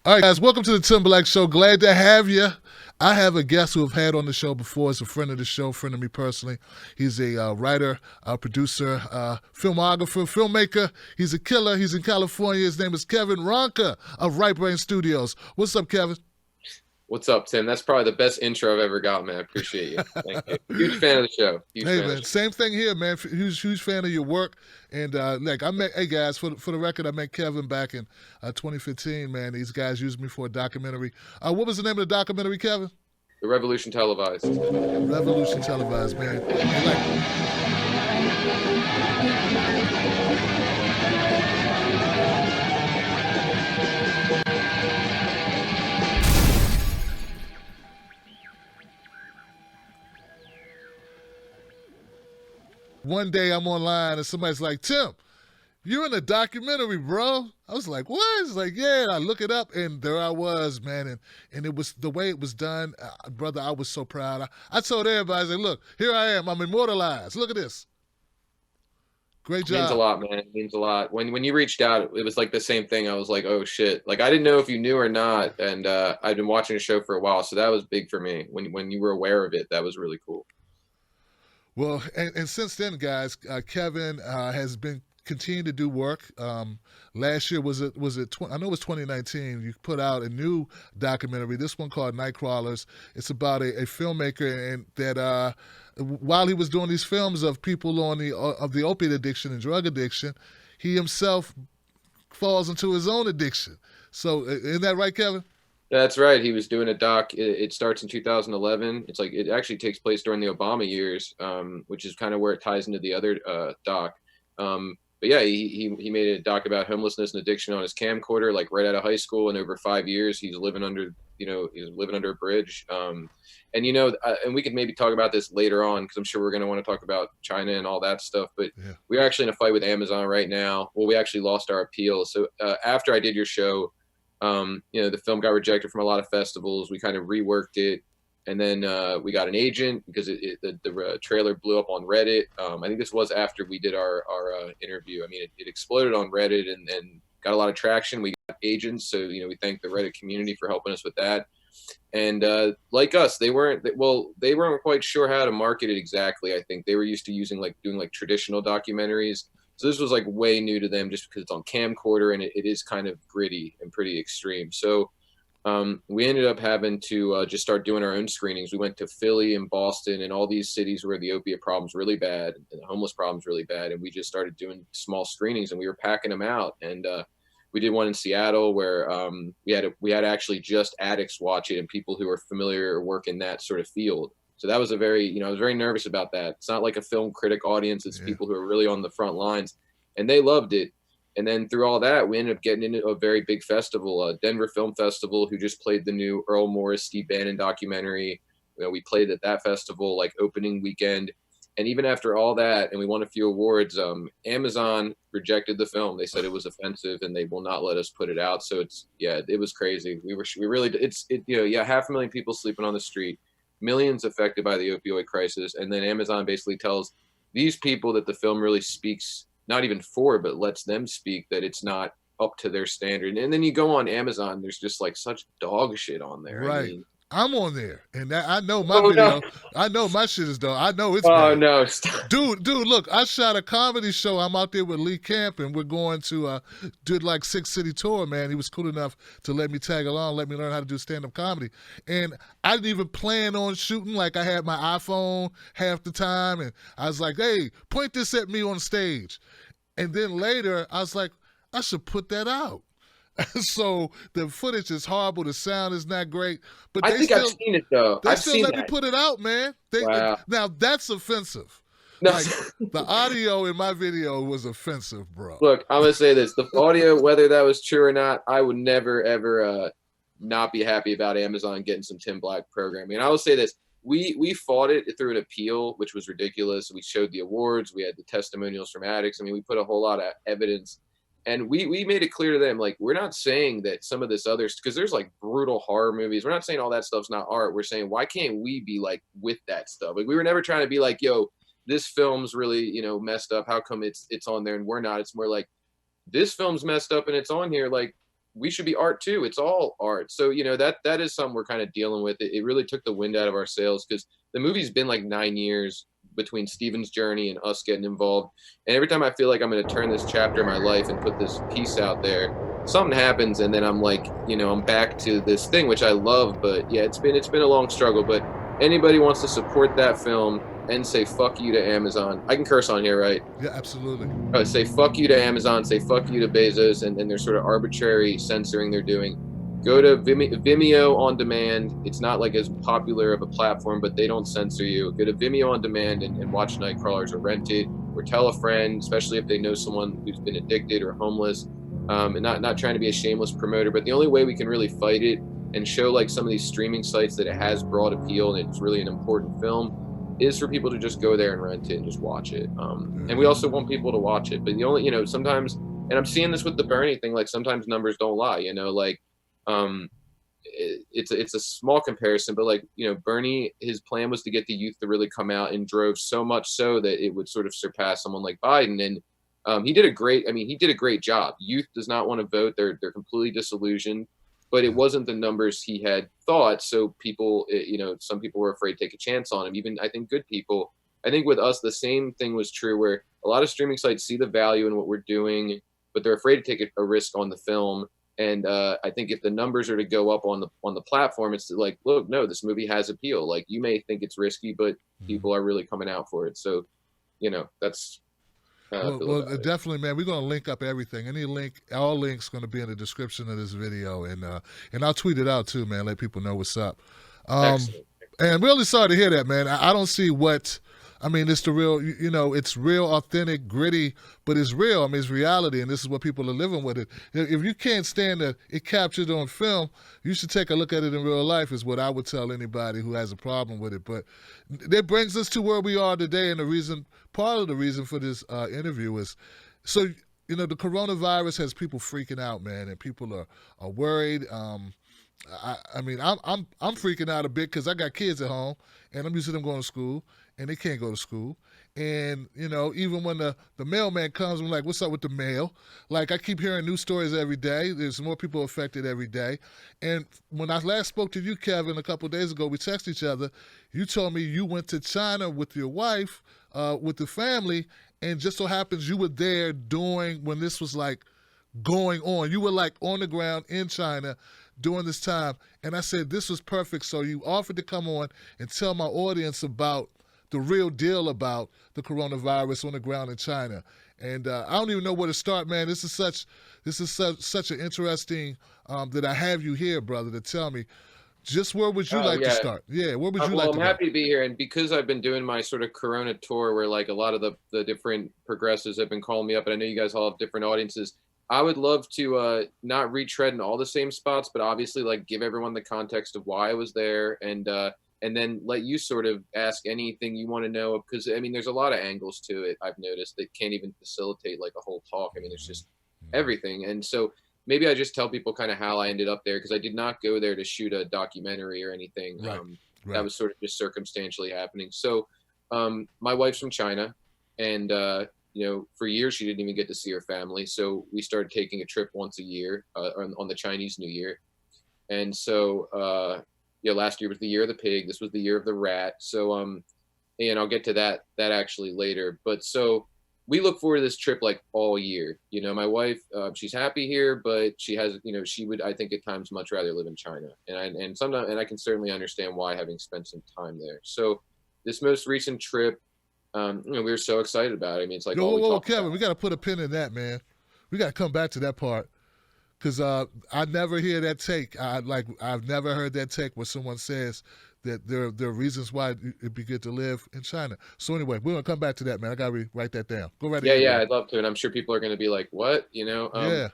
All right, guys, welcome to the Tim Black Show. Glad to have you. I have a guest who I've had on the show before. He's a friend of the show, friend of me personally. He's a writer, producer, filmographer, filmmaker. He's a killer. He's in California. His name is Kevin Ronca of Right Brain Studios. What's up, Kevin? What's up, Tim? That's probably the best intro I've ever got, man. I appreciate you. Thank you. Huge fan of the show. Huge Hey, fan of man, the show. same thing here, man. Huge fan of your work. And hey guys, for the record, I met Kevin back in 2015. Man, these guys used me for a documentary. What was the name of the documentary, Kevin? The Revolution Televised. Revolution Televised, man. And one day I'm online and somebody's like, Tim, you're in a documentary, bro. I was like, what? It's like, yeah. And I look it up, and there I was, man. And it was the way it was done, brother. I was so proud. I told everybody, I was like, look, here I am. I'm immortalized. Look at this. Great job. It means a lot, man. It means a lot. When you reached out, it was like the same thing. I was like, oh shit. Like I didn't know if you knew or not, and I'd been watching the show for a while, so that was big for me. When you were aware of it, that was really cool. Well, and since then, guys, Kevin has been continuing to do work. Last year I know it was 2019. You put out a new documentary. This one called Nightcrawlers. It's about a filmmaker and that while he was doing these films of people on the opiate addiction and drug addiction, he himself falls into his own addiction. So, isn't that right, Kevin? That's right. He was doing a doc. It starts in 2011. It's like it actually takes place during the Obama years, which is kind of where it ties into the other doc. But yeah, he made a doc about homelessness and addiction on his camcorder, like right out of high school, and over 5 years he's living under a bridge. And we could maybe talk about this later on because I'm sure we're going to want to talk about China and all that stuff. But yeah, we're actually in a fight with Amazon right now. Well, we actually lost our appeal. So after I did your show, the film got rejected from a lot of festivals. We kind of reworked it. And then we got an agent because the trailer blew up on Reddit. I think this was after we did our interview. I mean, it exploded on Reddit and got a lot of traction. We got agents. So, we thank the Reddit community for helping us with that. And like us, they weren't quite sure how to market it exactly. I think they were used to doing traditional documentaries. So this was like way new to them just because it's on camcorder and it is kind of gritty and pretty extreme. So we ended up having to just start doing our own screenings. We went to Philly and Boston and all these cities where the opiate problem's really bad and the homeless problem's really bad. And we just started doing small screenings and we were packing them out. And we did one in Seattle where we had actually just addicts watch it and people who are familiar or work in that sort of field. So that was I was very nervous about that. It's not like a film critic audience. It's people who are really on the front lines and they loved it. And then through all that, we ended up getting into a very big festival, Denver Film Festival, who just played the new Earl Morris, Steve Bannon documentary. We played at that festival like opening weekend. And even after all that, and we won a few awards, Amazon rejected the film. They said it was offensive and they will not let us put it out. So it was crazy. We really, 500,000 people sleeping on the street, millions affected by the opioid crisis. And then Amazon basically tells these people that the film really speaks not even for, but lets them speak, that it's not up to their standard. And then you go on Amazon, there's just like such dog shit on there. Right. I mean, I'm on there, and I know my video. No. I know my shit is done. I know it's bad. No, dude, look, I shot a comedy show. I'm out there with Lee Camp, and we're going to did like 6-city tour. Man, he was cool enough to let me tag along, let me learn how to do stand-up comedy. And I didn't even plan on shooting. Like I had my iPhone half the time, and I was like, "Hey, point this at me on stage." And then later, I was like, "I should put that out." So the footage is horrible. The sound is not great. But I think I've seen it though. They still let me put it out, man. Wow. Now that's offensive. No. Like, the audio in my video was offensive, bro. Look, I'm gonna say this: the audio, whether that was true or not, I would never ever not be happy about Amazon getting some Tim Black programming. And I will say this: we fought it through an appeal, which was ridiculous. We showed the awards, we had the testimonials from addicts. I mean, we put a whole lot of evidence. And we made it clear to them, like, we're not saying that some of this other, because there's like brutal horror movies. We're not saying all that stuff's not art. We're saying, why can't we be like with that stuff? Like, we were never trying to be like, yo, this film's really, messed up. How come it's on there and we're not? It's more like, this film's messed up and it's on here. Like, we should be art too. It's all art. So, you know, that is something we're kind of dealing with. It really took the wind out of our sails because the movie's been like 9 years between Steven's journey and us getting involved. And every time I feel like I'm going to turn this chapter of my life and put this piece out there, something happens, and then I'm like, you know, I'm back to this thing which I love. But yeah, it's been a long struggle. But anybody wants to support that film and say fuck you to Amazon, I can curse on here, right? Yeah, absolutely. Say fuck you to Amazon, say fuck you to Bezos, and their sort of arbitrary censoring they're doing. Go to Vimeo on demand. It's not like as popular of a platform, but they don't censor you. Go to Vimeo on demand and watch Nightcrawlers or rent it, or tell a friend, especially if they know someone who's been addicted or homeless. And not trying to be a shameless promoter, but the only way we can really fight it and show like some of these streaming sites that it has broad appeal and it's really an important film is for people to just go there and rent it and just watch it. And we also want people to watch it. But the only, you know, sometimes, and I'm seeing this with the Bernie thing, like sometimes numbers don't lie, you know, like it's a small comparison, but like, you know, Bernie, his plan was to get the youth to really come out and drove so much so that it would sort of surpass someone like Biden. And he did a great job. Youth does not want to vote. They're completely disillusioned. But it wasn't the numbers he had thought. So people, you know, some people were afraid to take a chance on him. Even I think good people. I think with us, the same thing was true where a lot of streaming sites see the value in what we're doing, but they're afraid to take a risk on the film. And I think if the numbers are to go up on the platform, it's like, look, no, this movie has appeal. Like you may think it's risky, but people are really coming out for it. So, you know, that's Well, definitely, man. We're gonna link up everything. Any link, all links, gonna be in the description of this video, and I'll tweet it out too, man. Let people know what's up. excellent. And I'm really sorry to hear that, man. I don't see what. I mean, it's the real, you know, it's real, authentic, gritty, but it's real. I mean, it's reality, and this is what people are living with it. If you can't stand it captured on film, you should take a look at it in real life, is what I would tell anybody who has a problem with it. But that brings us to where we are today, and part of the reason for this interview is, so, you know, the coronavirus has people freaking out, man, and people are worried. I mean, I'm freaking out a bit because I got kids at home, and I'm used to them going to school, and they can't go to school. And, you know, even when the mailman comes, I'm like, what's up with the mail? Like, I keep hearing news stories every day. There's more people affected every day. And when I last spoke to you, Kevin, a couple of days ago, we texted each other. You told me you went to China with your wife, with the family, and just so happens you were there when this was like going on. You were like on the ground in China during this time. And I said, this was perfect. So you offered to come on and tell my audience about the real deal about the coronavirus on the ground in China. And I don't even know where to start, man. This is such an interesting that I have you here, brother, to tell me. Just where would you like to start? Yeah, where would you like to I'm go? happy to be here. And because I've been doing my sort of Corona tour where like a lot of the different progressives have been calling me up, and I know you guys all have different audiences, I would love to not retread in all the same spots, but obviously like give everyone the context of why I was there, and then let you sort of ask anything you want to know, because I mean there's a lot of angles to it. I've noticed that can't even facilitate like a whole talk. I mean there's just everything. And so maybe I just tell people kind of how I ended up there, because I did not go there to shoot a documentary or anything. Right. That was sort of just circumstantially happening. So my wife's from China, and you know, for years she didn't even get to see her family. So we started taking a trip once a year on the Chinese New Year. And so last year was the year of the pig. This was the year of the rat. So and I'll get to that actually later. But so we look forward to this trip like all year. You know, my wife, she's happy here, but she has, you know, she would, I think at times much rather live in China. And sometimes, and I can certainly understand why, having spent some time there. So this most recent trip, you know, we were so excited about it. I mean, it's like, whoa, Kevin, we got to put a pin in that, man. We got to come back to that part, because I never hear that take. I've never heard that take where someone says that there are reasons why it'd be good to live in China. So anyway, we're gonna come back to that, man. I gotta write that down. Go right ahead. Yeah, I'd love to, and I'm sure people are gonna be like, "What?" You know? Yeah.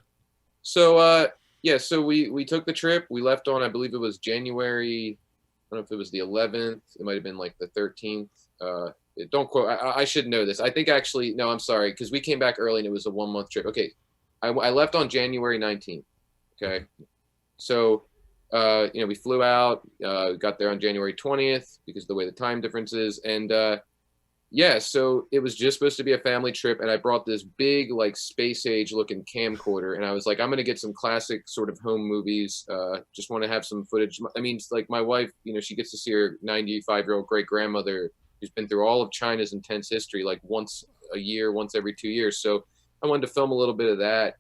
So so we took the trip. We left on, I believe it was January. I don't know if it was the 11th. It might have been like the 13th. Don't quote. I should know this. I think actually, no, I'm sorry, because we came back early and it was a 1 month trip. Okay, I left on January 19th. Okay, so you know, we flew out, got there on January 20th because of the way the time difference is, and Yeah, so it was just supposed to be a family trip, and I brought this big, like, space age looking camcorder, and I was like, I'm gonna get some classic sort of home movies. Just want to have some footage. I mean, it's like my wife, you know, she gets to see her 95-year-old great grandmother who's been through all of China's intense history, like once a year, once every 2 years. So I wanted to film a little bit of that,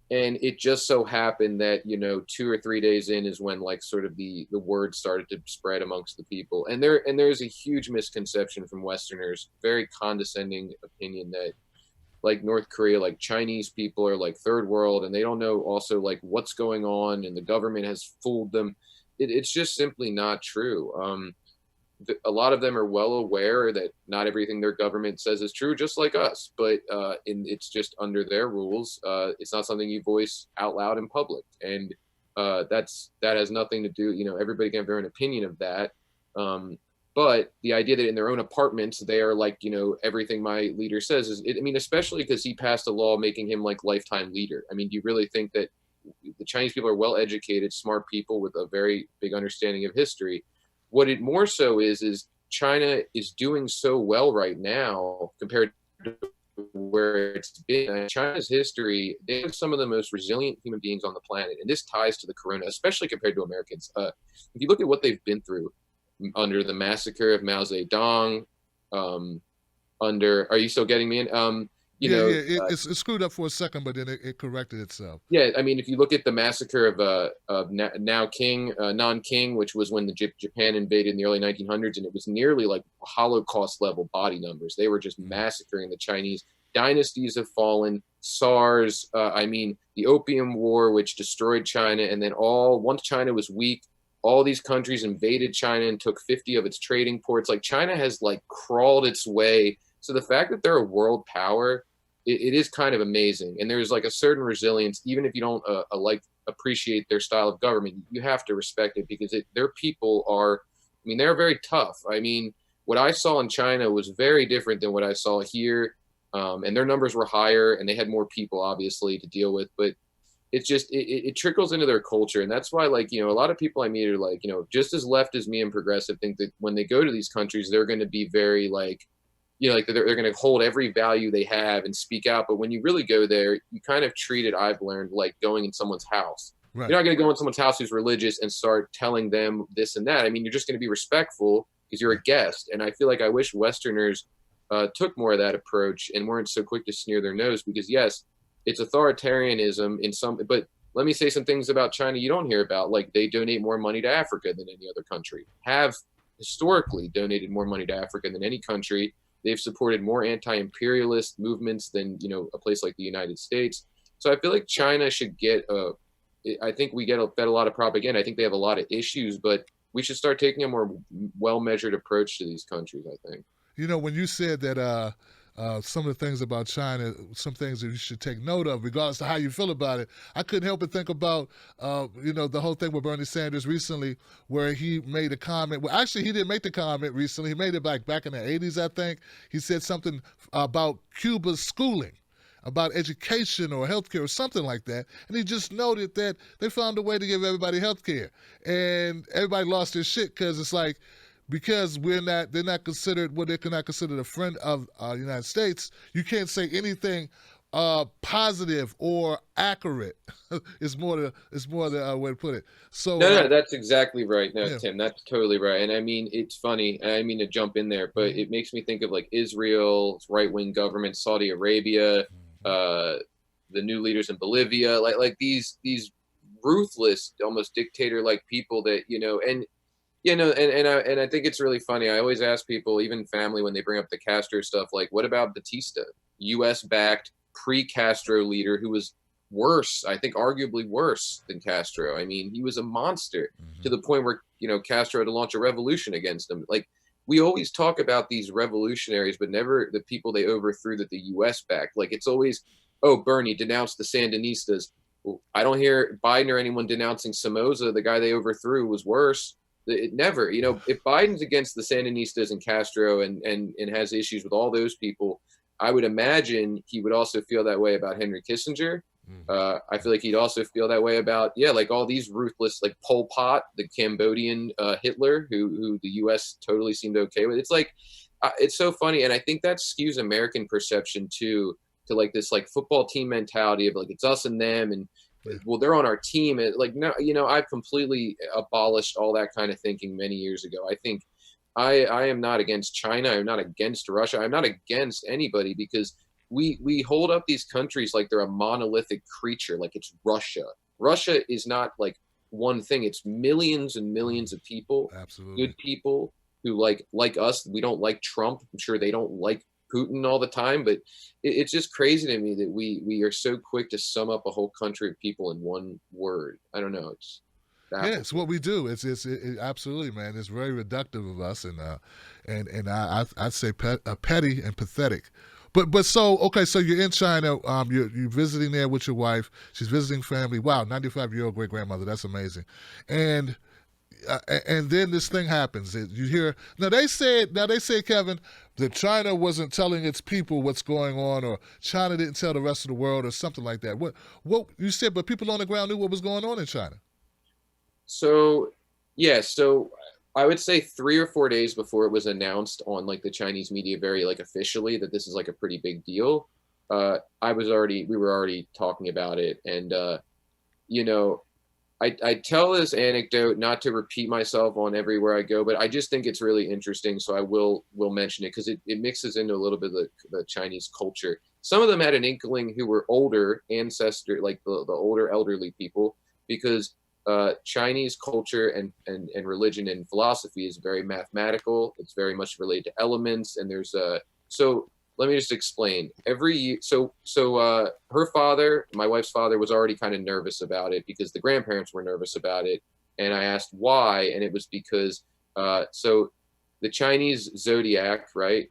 and it just so happened that, you know, 2 or 3 days in is when, like, sort of the word started to spread amongst the people, and there's a huge misconception from Westerners, very condescending opinion, that like North Korea, like Chinese people are like third world, and they don't know also like what's going on, and the government has fooled them. It's just simply not true. A lot of them are well aware that not everything their government says is true, just like us. But it's just under their rules. It's not something you voice out loud in public, and that has nothing to do. You know, everybody can have their own opinion of that. But the idea that in their own apartments they are like, you know, everything my leader says is, I mean, especially because he passed a law making him like lifetime leader. I mean, do you really think that the Chinese people are well educated, smart people with a very big understanding of history? What it more so is China is doing so well right now compared to where it's been. China's history, they have some of the most resilient human beings on the planet, and this ties to the corona, especially compared to Americans. If you look at what they've been through under the massacre of Mao Zedong, under, are you still getting me in? You Yeah, know, yeah. It screwed up for a second, but then it corrected itself. yeah, I mean, if you look at the massacre of Nanking, which was when Japan invaded in the early 1900s, and it was nearly like Holocaust level body numbers. They were just massacring the Chinese. Dynasties have fallen. SARS, I mean, the Opium War, which destroyed China, and then once China was weak, all these countries invaded China and took 50 of its trading ports. Like, China has like crawled its way. So the fact that they're a world power, it is kind of amazing. And there's like a certain resilience, even if you don't like appreciate their style of government, you have to respect it, because their people are, I mean, they're very tough. I mean, what I saw in China was very different than what I saw here. And their numbers were higher, and they had more people obviously to deal with, but it's just, it trickles into their culture. And that's why, like, you know, a lot of people I meet are like, you know, just as left as me and progressive, think that when they go to these countries, they're going to be very like, you know, like they're going to hold every value they have and speak out. But when you really go there, you kind of treat it, I've learned, like going in someone's house. Right. You're not going to go in someone's house who's religious and start telling them this and that. I mean, you're just going to be respectful because you're a guest. And I feel like I wish Westerners took more of that approach and weren't so quick to sneer their nose, because yes, it's authoritarianism in some, but let me say some things about China you don't hear about. Like, they donate more money to Africa than any other country, have historically donated more money to Africa than any country. They've supported more anti-imperialist movements than, you know, a place like the United States. So I feel like China should get I think we get fed a lot of propaganda. I think they have a lot of issues, but we should start taking a more well-measured approach to these countries, I think. You know, when you said that some of the things about China, some things that you should take note of, regardless of how you feel about it, I couldn't help but think about, you know, the whole thing with Bernie Sanders recently, where he made a comment. Well, actually, he didn't make the comment recently. He made it back in the 80s, I think. He said something about Cuba's schooling, about education or healthcare or something like that. And he just noted that they found a way to give everybody healthcare. And everybody lost their shit, because it's like, because they're not considered what they cannot consider a friend of the United States. You can't say anything positive or accurate. It's more the way to put it. So no, that's exactly right. No, yeah. Tim, that's totally right. And I mean, it's funny. I mean to jump in there, but it makes me think of like Israel's right-wing government, Saudi Arabia, the new leaders in Bolivia, like these ruthless, almost dictator-like people that, you know, and you know, and I think it's really funny. I always ask people, even family, when they bring up the Castro stuff, like, what about Batista, U.S.-backed pre-Castro leader who was worse, I think arguably worse than Castro. I mean, he was a monster to the point where, you know, Castro had to launch a revolution against him. Like, we always talk about these revolutionaries, but never the people they overthrew that the U.S. backed. Like, it's always, oh, Bernie denounced the Sandinistas. Well, I don't hear Biden or anyone denouncing Somoza. The guy they overthrew was worse. It never, you know, if Biden's against the Sandinistas and Castro and has issues with all those people, I would imagine he would also feel that way about Henry Kissinger. I feel like he'd also feel that way about, like all these ruthless, like Pol Pot, the Cambodian Hitler, who the U.S. totally seemed okay with. It's like it's so funny, and I think that skews American perception too, to like this like football team mentality of like it's us and them, and Yeah. well they're on our team, and like no, you know, I've completely abolished all that kind of thinking many years ago. I think I am not against China. I'm not against Russia. I'm not against anybody, because we hold up these countries like they're a monolithic creature, like it's Russia. Russia is not like one thing. It's millions and millions of people, Absolutely. good people who like us. We don't like Trump. I'm sure they don't like Putin all the time, but it's just crazy to me that we are so quick to sum up a whole country of people in one word. I don't know. It's Yeah, baffles it's me. what we do. It absolutely, man. It's very reductive of us, and I'd say petty and pathetic. But so okay, so you're in China. You're visiting there with your wife. She's visiting family. Wow, 95-year-old great grandmother. That's amazing. And and then this thing happens. You hear now they say Kevin that China wasn't telling its people what's going on, or China didn't tell the rest of the world, or something like that. What you said? But people on the ground knew what was going on in China. So, yeah, so I would say 3 or 4 days before it was announced on like the Chinese media, very like officially, that this is like a pretty big deal. We were already talking about it, and you know, I tell this anecdote not to repeat myself on everywhere I go, but I just think it's really interesting, so I will mention it because it mixes into a little bit of the Chinese culture. Some of them had an inkling who were older ancestor, like the older elderly people, because Chinese culture and religion and philosophy is very mathematical. It's very much related to elements, and there's so let me just explain. Every year, her father, my wife's father, was already kind of nervous about it because the grandparents were nervous about it, and I asked why, and it was because so the Chinese zodiac, right?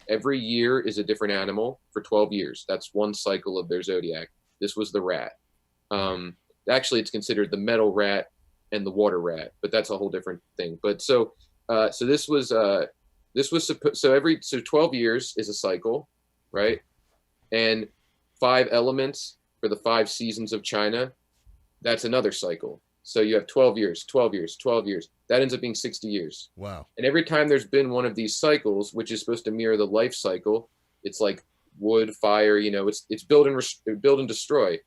Every year is a different animal for 12 years. That's one cycle of their zodiac. This was the rat. Um, Actually, it's considered the metal rat and the water rat, but that's a whole different thing. But so so 12 years is a cycle, right? And 5 elements for the 5 seasons of China, that's another cycle. So you have 12 years, 12 years, 12 years. That ends up being 60 years. Wow. And every time there's been one of these cycles, which is supposed to mirror the life cycle, it's like wood, fire, it's build and destroy.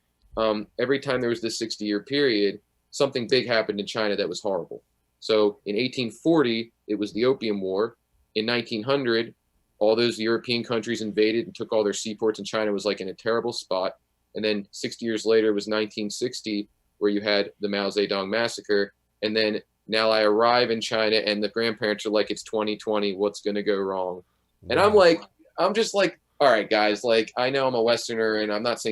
Every time there was this 60-year period, something big happened in China that was horrible. So in 1840, it was the Opium War. In 1900, all those European countries invaded and took all their seaports, and China was like in a terrible spot. And then 60 years later, it was 1960, where you had the Mao Zedong massacre. And then now I arrive in China, and the grandparents are like, it's 2020, what's going to go wrong? And Wow. I'm just like, all right, guys, like, I know I'm a Westerner, and I'm not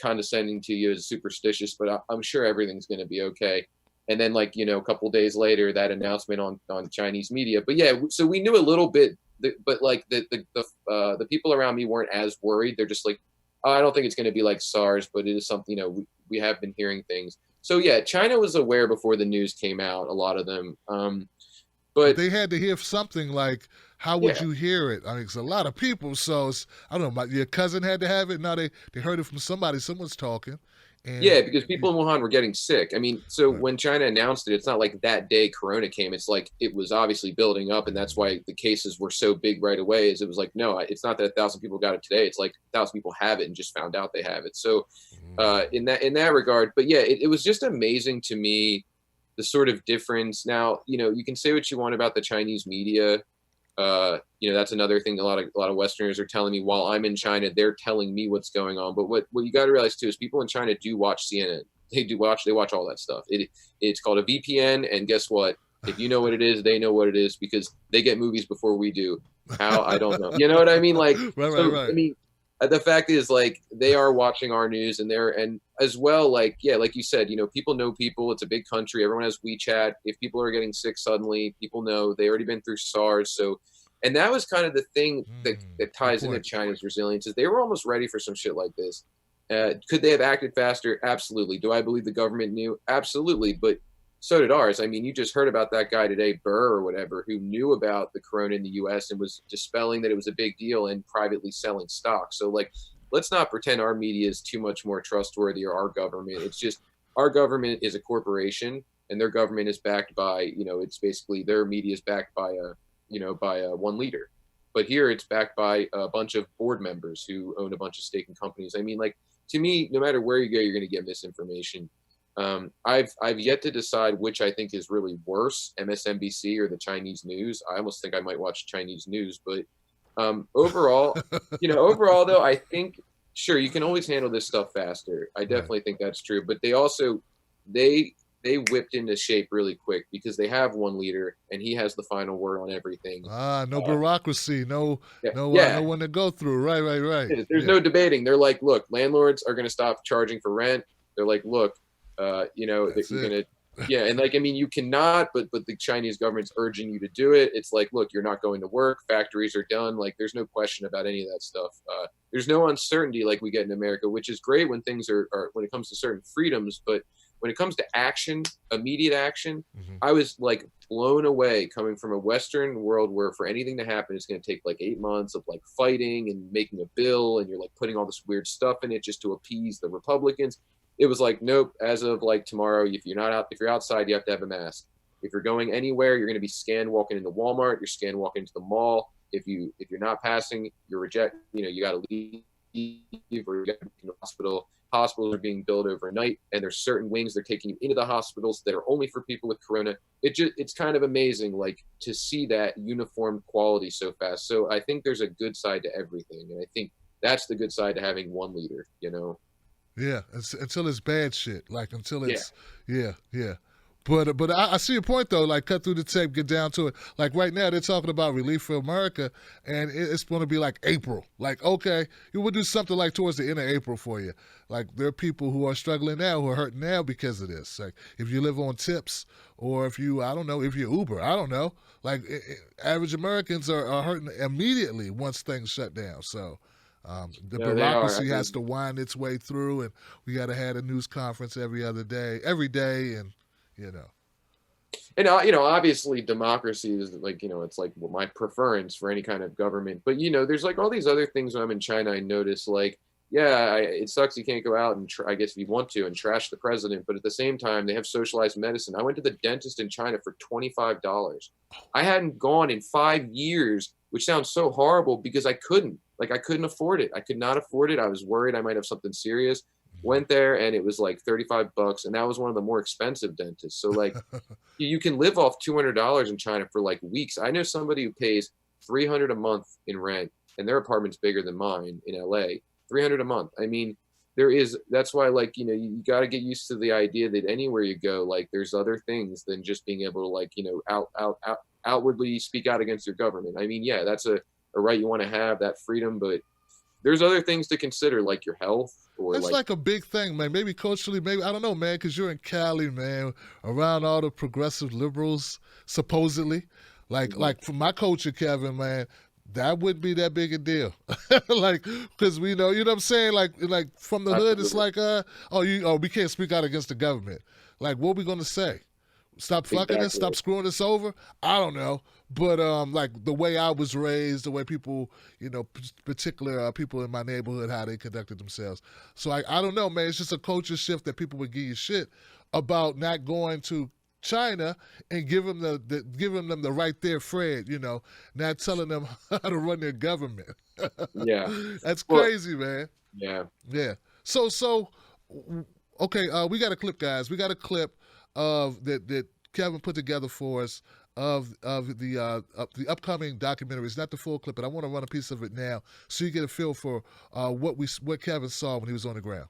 condescending to you as superstitious, but I'm sure everything's going to be okay. And then, like, a couple of days later, that announcement on Chinese media. But yeah, so we knew a little bit, but like the people around me weren't as worried. They're just like, oh, I don't think it's going to be like SARS, but it is something, we have been hearing things. So yeah, China was aware before the news came out, a lot of them. But But they had to hear something like, how would yeah, you hear it? I mean, it's a lot of people, so I don't know. Your cousin had to have it. Now they heard it from somebody. Someone's talking, and yeah, because people in Wuhan were getting sick. I mean, so right. when China announced it, it's not like that day Corona came. It's like it was obviously building up, and that's why the cases were so big right away. Is it was like, no, it's not that 1,000 people got it today. It's like 1,000 people have it and just found out they have it. So in that regard, but yeah, it was just amazing to me, the sort of difference. Now, you can say what you want about the Chinese media. That's another thing. A lot of Westerners are telling me while I'm in China, they're telling me what's going on. But what you got to realize too is people in China do watch CNN. They watch all that stuff. It's called a VPN, and guess what? If you know what it is, they know what it is, because they get movies before we do. How, I don't know. You know what I mean? Like, Right, right, so I right. mean, the fact is, like, they are watching our news, and as well, like, yeah, like you said, people know people. It's a big country. Everyone has WeChat. If people are getting sick suddenly, people know they already been through SARS. So, and that was kind of the thing that Good ties into point. China's resilience, is they were almost ready for some shit like this. Could they have acted faster? Absolutely. Do I believe the government knew? Absolutely. But so did ours. I mean, you just heard about that guy today, Burr or whatever, who knew about the corona in the US and was dispelling that it was a big deal and privately selling stock. So, like, let's not pretend our media is too much more trustworthy, or our government. It's just, our government is a corporation, and their government is backed by, it's basically, their media is backed by one leader. but here it's backed by a bunch of board members who own a bunch of stake in companies. I mean, like, to me, no matter where you go, you're going to get misinformation. I've yet to decide which I think is really worse, MSNBC or the Chinese news. I almost think I might watch Chinese news, but overall, overall though, I think sure you can always handle this stuff faster. I definitely think that's true, but they also they whipped into shape really quick because they have one leader and he has the final word on everything. No bureaucracy, no one to go through. Right. There's no debating. They're like, look, landlords are going to stop charging for rent. They're like, look, you're going to, and like, I mean, you cannot, but the Chinese government's urging you to do it. It's like, look, you're not going to work. Factories are done. Like, there's no question about any of that stuff. There's no uncertainty like we get in America, which is great when things are when it comes to certain freedoms, but when it comes to action, immediate action, I was like blown away coming from a Western world where for anything to happen, it's going to take like 8 months of like fighting and making a bill, and you're like putting all this weird stuff in it just to appease the Republicans. It was like, nope, as of like tomorrow, if you're outside, you have to have a mask. If you're going anywhere, you're going to be scanned walking into Walmart, you're scanned walking into the mall. If you're not passing, you're rejected, you got to leave or you got to be in the hospital. Hospitals are being built overnight, and there's certain wings they're taking you into the hospitals that are only for people with corona. It's kind of amazing, like, to see that uniform quality so fast. So I think there's a good side to everything, and I think that's the good side to having one leader. Yeah, until it's bad shit. Like until it's yeah. But I see your point though. Like, cut through the tape, get down to it. Like right now, they're talking about relief for America, and it's going to be like April. Like, okay, we'll do something like towards the end of April for you. Like, there are people who are struggling now, who are hurting now because of this. Like, if you live on tips, or if you, I don't know, if you're Uber, I don't know. Like, average Americans are hurting immediately once things shut down. So. The bureaucracy has to wind its way through, and we got to have a news conference every day, and And obviously, democracy is like it's like my preference for any kind of government. But there's like all these other things when I'm in China. I notice like, it sucks you can't go out and I guess if you want to and trash the president, but at the same time they have socialized medicine. I went to the dentist in China for $25. I hadn't gone in 5 years, which sounds so horrible because I couldn't. Like, I couldn't afford it. I could not afford it. I was worried I might have something serious. Went there and it was like $35, and that was one of the more expensive dentists. So like, you can live off $200 in China for like weeks. I know somebody who pays $300 a month in rent, and their apartment's bigger than mine in LA. $300 a month. I mean, that's why like you got to get used to the idea that anywhere you go, like there's other things than just being able to like outwardly speak out against your government. I mean, yeah, that's a right you want to have, that freedom, but there's other things to consider, like your health. Or it's like a big thing, man. Maybe culturally, maybe, I don't know, man, because you're in Cali, man, around all the progressive liberals, supposedly. Like for my culture, Kevin, man, that wouldn't be that big a deal. Like, because we know, you know what I'm saying? Like from the hood, it's like, we can't speak out against the government. Like, what are we going to say? Stop fucking us? Stop screwing us over? I don't know. But like the way I was raised, the way people, particular people in my neighborhood, how they conducted themselves. So I don't know, man. It's just a culture shift that people would give you shit about not going to China and giving them the right there, Fred. Not telling them how to run their government. Yeah, that's crazy, man. Yeah. So okay. We got a clip, guys. We got a clip of that Kevin put together for us of the upcoming documentary. It's not the full clip, but I want to run a piece of it now so you get a feel for what Kevin saw when he was on the ground.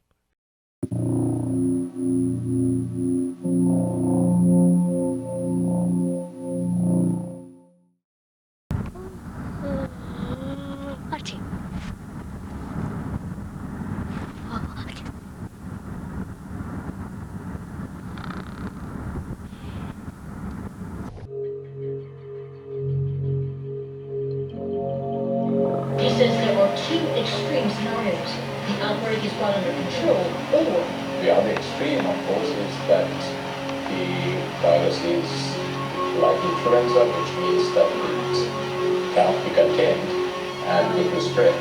He says there are two extreme scenarios. The outbreak is brought under control, or the other extreme, of course, is that the virus is like influenza, which means that it cannot be contained and it will spread.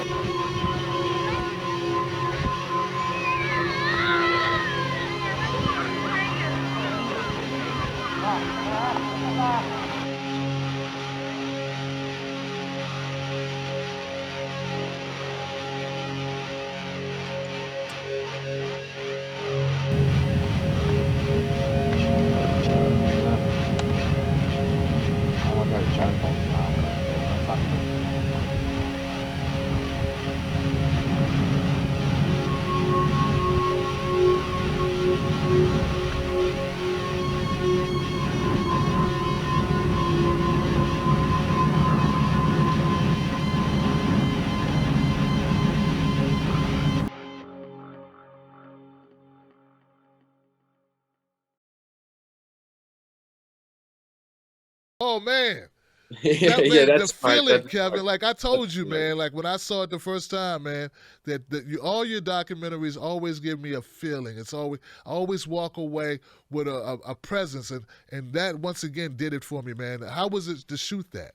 Oh man. Yeah, That yeah, man, the that's smart. feeling, That's Kevin. smart. Like I told That's you, smart. man. Like when I saw it the first time, man, that all your documentaries always give me a feeling. It's always I always walk away with a presence, and that once again did it for me, man. How was it to shoot that?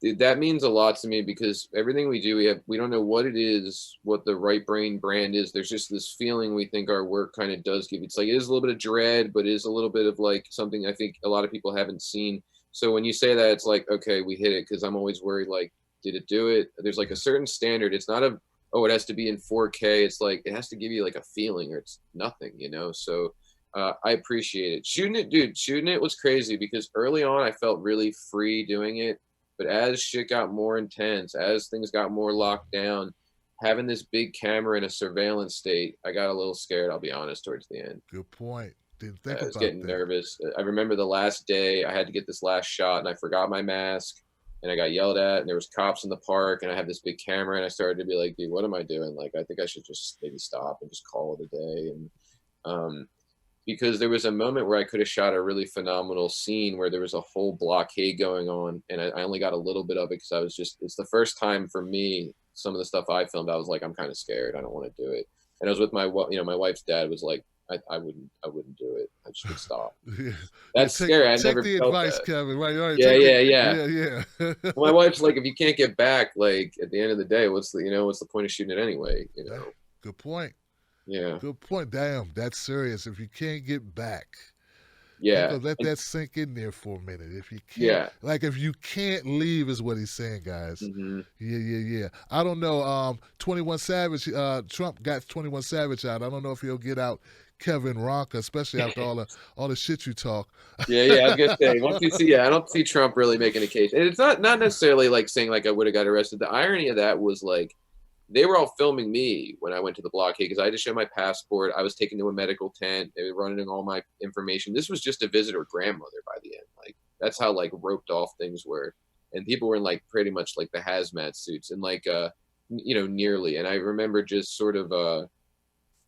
Dude, that means a lot to me because everything we do, we don't know what it is, what the right brain brand is. There's just this feeling we think our work kind of does give. It's like it is a little bit of dread, but it is a little bit of like something I think a lot of people haven't seen. So when you say that, it's like, okay, we hit it, because I'm always worried, like, did it do it? There's like a certain standard. It's not a, oh, it has to be in 4K. It's like it has to give you like a feeling, or it's nothing, you know. So I appreciate it. Shooting it, dude. Shooting it was crazy because early on I felt really free doing it, but as shit got more intense, as things got more locked down, having this big camera in a surveillance state, I got a little scared, I'll be honest, towards the end. Good point. Didn't think I was about getting that. nervous. I remember the last day I had to get this last shot and I forgot my mask and I got yelled at and there was cops in the park and I had this big camera and I started to be like, dude, what am I doing? Like, I think I should just maybe stop and just call it a day. And because there was a moment where I could have shot a really phenomenal scene where there was a whole blockade going on, and I only got a little bit of it because I was just, it's the first time for me, some of the stuff I filmed, I was like, I'm kind of scared. I don't want to do it. And I was with my wife's dad was like, I wouldn't do it. I just would stop. Yeah. That's Yeah, scary. I take never the felt advice, that. Kevin. Right, right. Yeah, Take yeah. yeah. Well, my wife's like, if you can't get back, like at the end of the day, what's the point of shooting it anyway? You know? Good point. Yeah. Good point. Damn, that's serious. If you can't get back, Yeah. let that sink in there for a minute. If you can't, Yeah. like if you can't leave, is what he's saying, guys. Mm-hmm. Yeah. I don't know. 21 Savage. Trump got 21 Savage out. I don't know if he'll get out Kevin Ronca, especially after all the shit you talk. Yeah. I was gonna say, once you see, I don't see Trump really making a case, and it's not necessarily like saying like I would have got arrested. The irony of that was like, they were all filming me when I went to the blockade because I had to show my passport. I was taken to a medical tent. They were running all my information. This was just a visitor grandmother by the end. Like that's how like roped off things were. And people were in like pretty much like the hazmat suits and like nearly. And I remember just sort of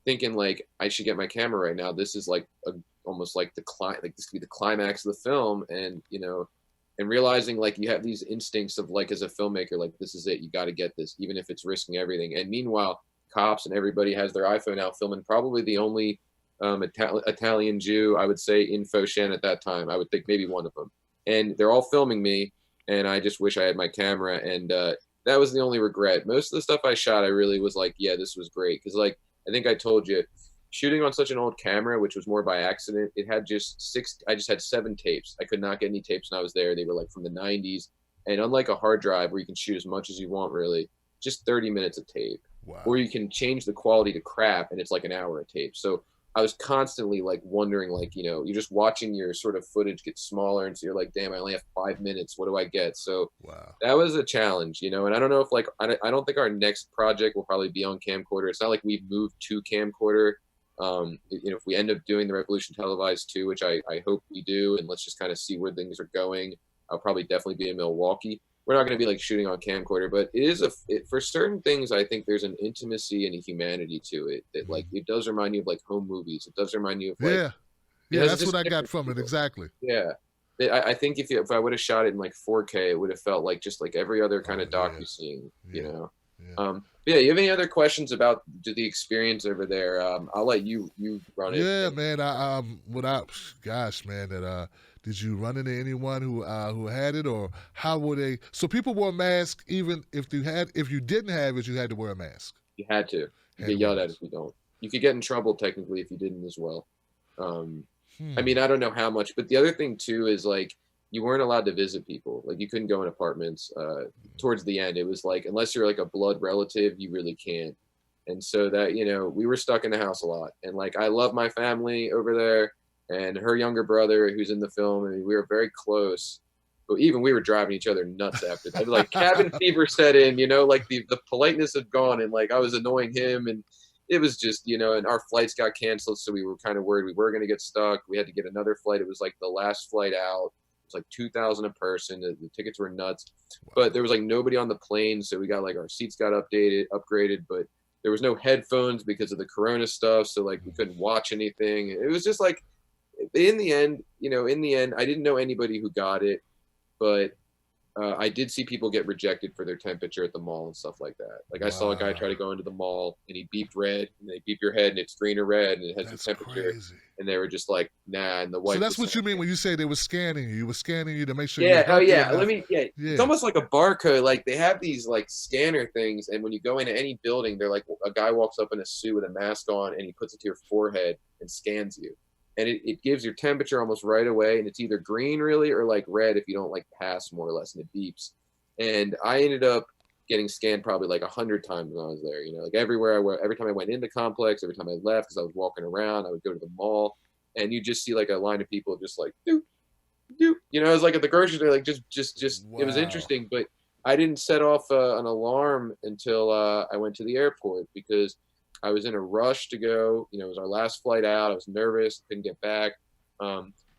thinking like I should get my camera right now. This is like almost like this could be the climax of the film, and and realizing like you have these instincts of like as a filmmaker, like this is it, you got to get this, even if it's risking everything. And meanwhile, cops and everybody has their iPhone out filming. Probably the only Italian Jew, I would say, in Foshan at that time. I would think maybe one of them. And they're all filming me, and I just wish I had my camera. And that was the only regret. Most of the stuff I shot, I really was like, yeah, this was great. Because like I think I told you, shooting on such an old camera, which was more by accident, it had I just had 7 tapes. I could not get any tapes when I was there. They were like from the 90s. And unlike a hard drive where you can shoot as much as you want, really, just 30 minutes of tape. Wow. Or you can change the quality to crap and it's like an hour of tape. So I was constantly like wondering, like, you're just watching your sort of footage get smaller. And so you're like, damn, I only have 5 minutes. What do I get? So wow. That was a challenge, and I don't know if like, I don't think our next project will probably be on camcorder. It's not like we've moved to camcorder. If we end up doing the Revolution televised too, which I hope we do, and let's just kind of see where things are going, I'll probably definitely be in Milwaukee. We're not going to be like shooting on camcorder, but it is for certain things, I think there's an intimacy and a humanity to it that like, it does remind you of like home movies. It does remind you of like, that's what I got from it. Exactly. Yeah. I think if I would have shot it in like 4K, it would have felt like just like every other kind of doc you've seen, Yeah. You have any other questions about the experience over there? I'll let you run it. Yeah, man. Gosh, man, did you run into anyone who had it, or how were they? So people wore masks even if you didn't have it, you had to wear a mask. You had to. You get yelled at if you don't. You could get in trouble technically if you didn't as well. I mean, I don't know how much, but the other thing too is like, you weren't allowed to visit people. Like you couldn't go in apartments. Towards the end, it was like, unless you're like a blood relative, you really can't. And so that, we were stuck in the house a lot. And like, I love my family over there and her younger brother who's in the film. I mean, we were very close, but even we were driving each other nuts after that. Like cabin fever set in, like the politeness had gone, and like I was annoying him, and it was just, and our flights got canceled. So we were kind of worried we were going to get stuck. We had to get another flight. It was like the last flight out. It was like $2,000 a person. The tickets were nuts, but there was like nobody on the plane. So we got like our seats got upgraded, but there was no headphones because of the Corona stuff. So like we couldn't watch anything. It was just like, in the end, I didn't know anybody who got it. but I did see people get rejected for their temperature at the mall and stuff like that. Like I saw a guy try to go into the mall and he beeped red, and they beep your head and it's green or red and it has That's the temperature. crazy. And they were just like, nah. And the So wife. that's was what you mean saying, when you say they were scanning you. You were scanning you to make sure yeah. you're Oh healthy yeah. enough. Yeah. It's almost like a barcode. Like they have these like scanner things, and when you go into any building, they're like a guy walks up in a suit with a mask on, and he puts it to your forehead and scans you, and it gives your temperature almost right away, and it's either green really or like red if you don't like pass more or less, and it beeps. And I ended up getting scanned probably like 100 times when I was there. You know, like everywhere I went, every time I went in the complex, every time I left, because I was walking around, I would go to the mall, and you just see like a line of people just like doop doop. You know, it was like at the grocery store, like just. Wow. It was interesting, but I didn't set off an alarm until I went to the airport because I was in a rush to go. You know, it was our last flight out. I was nervous, couldn't get back.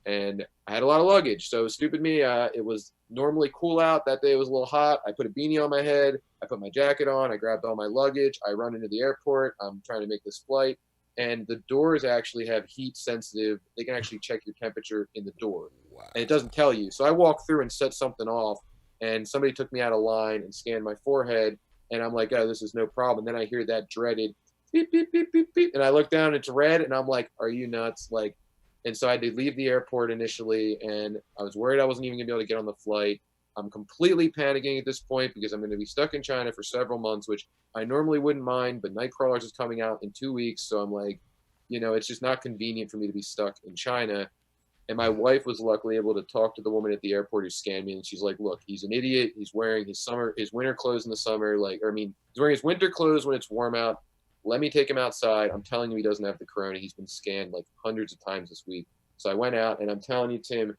And I had a lot of luggage. So stupid me, it was normally cool out. That day it was a little hot. I put a beanie on my head. I put my jacket on. I grabbed all my luggage. I run into the airport. I'm trying to make this flight. And the doors actually have heat sensitive. They can actually check your temperature in the door. Wow. And it doesn't tell you. So I walked through and set something off. And somebody took me out of line and scanned my forehead. And I'm like, oh, this is no problem. And then I hear that dreaded beep, beep, beep, beep, beep. And I look down, it's red. And I'm like, are you nuts? Like, and so I had to leave the airport initially, and I was worried I wasn't even gonna be able to get on the flight. I'm completely panicking at this point because I'm gonna be stuck in China for several months, which I normally wouldn't mind, but Nightcrawlers is coming out in 2 weeks. So I'm like, you know, it's just not convenient for me to be stuck in China. And my wife was luckily able to talk to the woman at the airport who scanned me, and she's like, look, he's an idiot. He's wearing his winter clothes in the summer. He's wearing his winter clothes when it's warm out. Let me take him outside. I'm telling you, he doesn't have the corona. He's been scanned like hundreds of times this week. So I went out, and I'm telling you, Tim,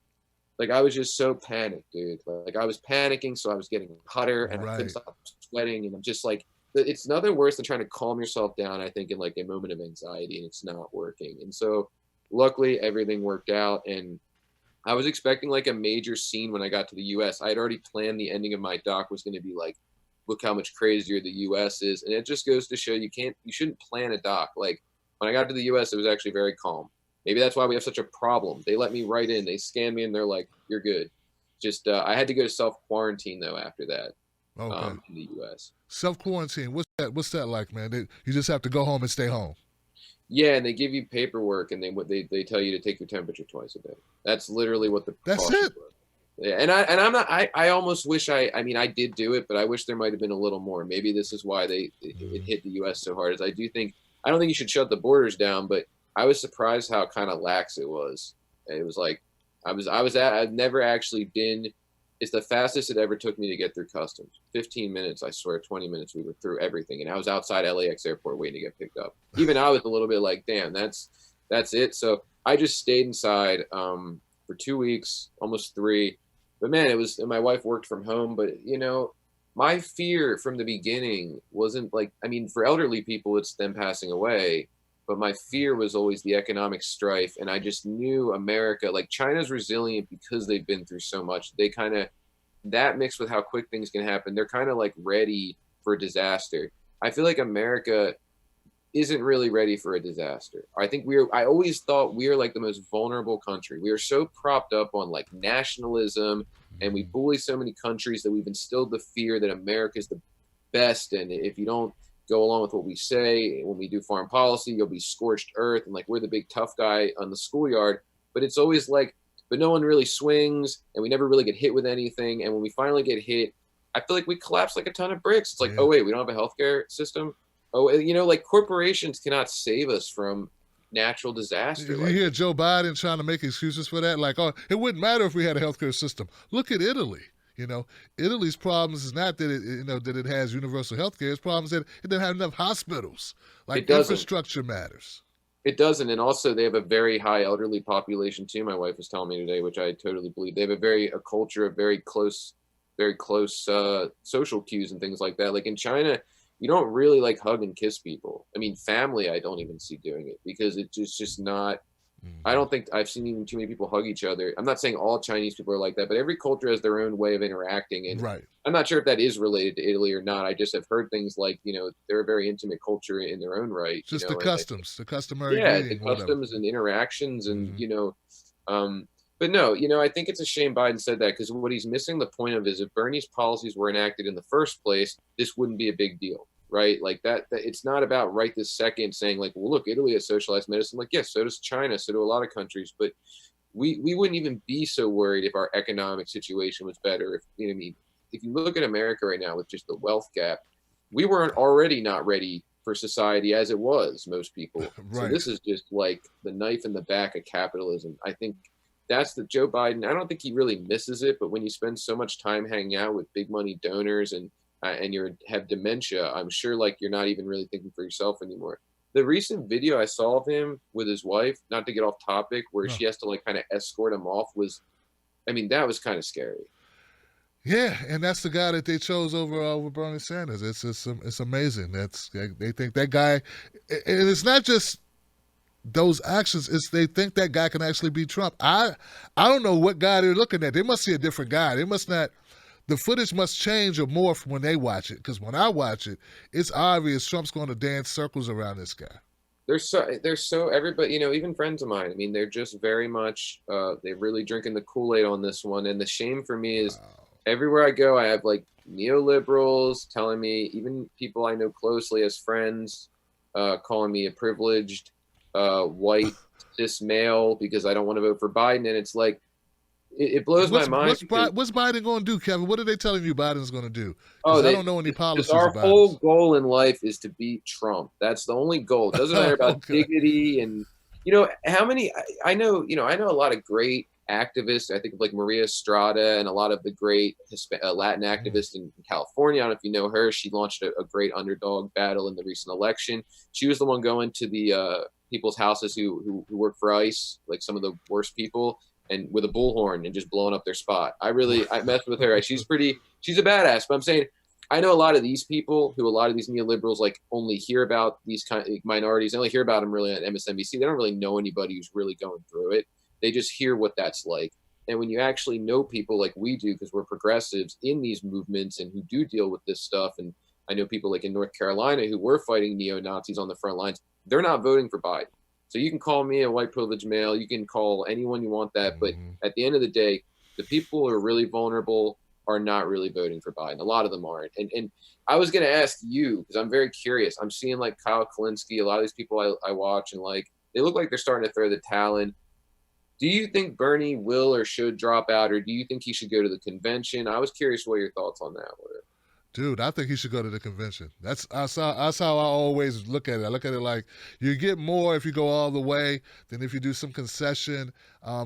like I was just so panicked, dude. Like I was panicking, so I was getting hotter, and I couldn't stop sweating. And I'm just like, it's nothing worse than trying to calm yourself down, I think, in like a moment of anxiety, and it's not working. And so luckily everything worked out, and I was expecting like a major scene when I got to the US. I had already planned the ending of my doc was going to be like, look how much crazier the US is. And it just goes to show you shouldn't plan a doc. Like when I got to the US, it was actually very calm. Maybe that's why we have such a problem. They let me right in, they scanned me, and they're like, you're good. Just, I had to go to self-quarantine though after that. Okay. In the US. Self-quarantine, what's that like, man? You just have to go home and stay home. Yeah, and they give you paperwork, and they tell you to take your temperature twice a day. That's literally what the precautions were. Yeah, and I'm not. I almost wish I mean I did do it, but I wish there might have been a little more. Maybe this is why it hit the U.S. so hard. As I don't think you should shut the borders down, but I was surprised how kind of lax it was. It was like I've never actually been. It's the fastest it ever took me to get through customs. 15 minutes, I swear, 20 minutes, we were through everything. And I was outside LAX airport waiting to get picked up. Even I was a little bit like, damn, that's it. So I just stayed inside for 2 weeks, almost 3. But man, my wife worked from home. But, you know, my fear from the beginning wasn't like, I mean, for elderly people, it's them passing away. But my fear was always the economic strife. And I just knew America, like China's resilient because they've been through so much. They kind of, that mixed with how quick things can happen, they're kind of like ready for disaster. I feel like America isn't really ready for a disaster. I always thought we are like the most vulnerable country. We are so propped up on like nationalism, and we bully so many countries that we've instilled the fear that America is the best. And if you don't go along with what we say, when we do foreign policy, you'll be scorched earth, and like we're the big tough guy on the schoolyard. But it's always like, but no one really swings, and we never really get hit with anything. And when we finally get hit, I feel like we collapse like a ton of bricks. It's like, oh wait, we don't have a healthcare system. Oh, you know, like corporations cannot save us from natural disaster. You hear Joe Biden trying to make excuses for that, like, oh, it wouldn't matter if we had a healthcare system. Look at Italy. You know, Italy's problems is not that it has universal health care. Its problems that it doesn't have enough hospitals. Like infrastructure matters. It doesn't, and also they have a very high elderly population too. My wife was telling me today, which I totally believe. They have a culture of very close social cues and things like that. Like in China, you don't really like hug and kiss people. I mean, family, I don't even see doing it because it's just not. I don't think I've seen even too many people hug each other. I'm not saying all Chinese people are like that, but every culture has their own way of interacting. And I'm not sure if that is related to Italy or not. I just have heard things like, you know, they're a very intimate culture in their own right. Just the customs, the customary the customs and interactions and, you know, But no, I think it's a shame Biden said that, because what he's missing the point of is, if Bernie's policies were enacted in the first place, this wouldn't be a big deal, right? Like that it's not about right this second saying like, well, look, Italy has socialized medicine. Like, yes, so does China, so do a lot of countries, but we wouldn't even be so worried if our economic situation was better. If I mean, if you look at America right now with just the wealth gap, we weren't already not ready for society as it was, most people. So Right. this is just like the knife in the back of capitalism. I think that's the Joe Biden. I don't think he really misses it, but when you spend so much time hanging out with big money donors and you have dementia, I'm sure like you're not even really thinking for yourself anymore. The recent video I saw of him with his wife, not to get off topic, where No. she has to like kind of escort him off, was, I mean, that was kind of scary. Yeah, and that's the guy that they chose over Bernie Sanders. It's amazing. They think that guy, and it's not just those actions. It's they think that guy can actually beat Trump. I don't know what guy they're looking at. They must see a different guy. They must not. The footage must change or morph when they watch it. Because when I watch it, it's obvious Trump's going to dance circles around this guy. They're so everybody, even friends of mine. I mean, they're just very much they're really drinking the Kool-Aid on this one. And the shame for me is, everywhere I go, I have like neoliberals telling me, even people I know closely as friends, calling me a privileged white cis male because I don't want to vote for Biden. And it's like, it blows my mind. What's Biden going to do, Kevin? What are they telling you Biden's going to do? Oh, I don't know any policies our about whole it. goal in life is to beat Trump. That's the only goal. It doesn't matter about Okay. dignity and how many. I know a lot of great activists. I think of like Maria Estrada and a lot of the great Latin activists in California. I don't know if you know her. She launched a great underdog battle in the recent election. She was the one going to the people's houses who work for ICE, like some of the worst people, and with a bullhorn and just blowing up their spot. I messed with her. She's a badass, but I'm saying, I know a lot of these people a lot of these neoliberals like only hear about these kind of minorities. They only hear about them really on MSNBC. They don't really know anybody who's really going through it. They just hear what that's like. And when you actually know people like we do, because we're progressives in these movements and who do deal with this stuff, and I know people like in North Carolina who were fighting neo-Nazis on the front lines, they're not voting for Biden. So you can call me a white privileged male, you can call anyone you want that, but at the end of the day, the people who are really vulnerable are not really voting for Biden. A lot of them aren't. And I was going to ask you, because I'm very curious. I'm seeing like Kyle Kalinske, a lot of these people I watch, and like they look like they're starting to throw the towel in. Do you think Bernie will or should drop out, or do you think he should go to the convention? I was curious what your thoughts on that were. Dude, I think he should go to the convention. That's how I always look at it. I look at it like you get more if you go all the way than if you do some concession.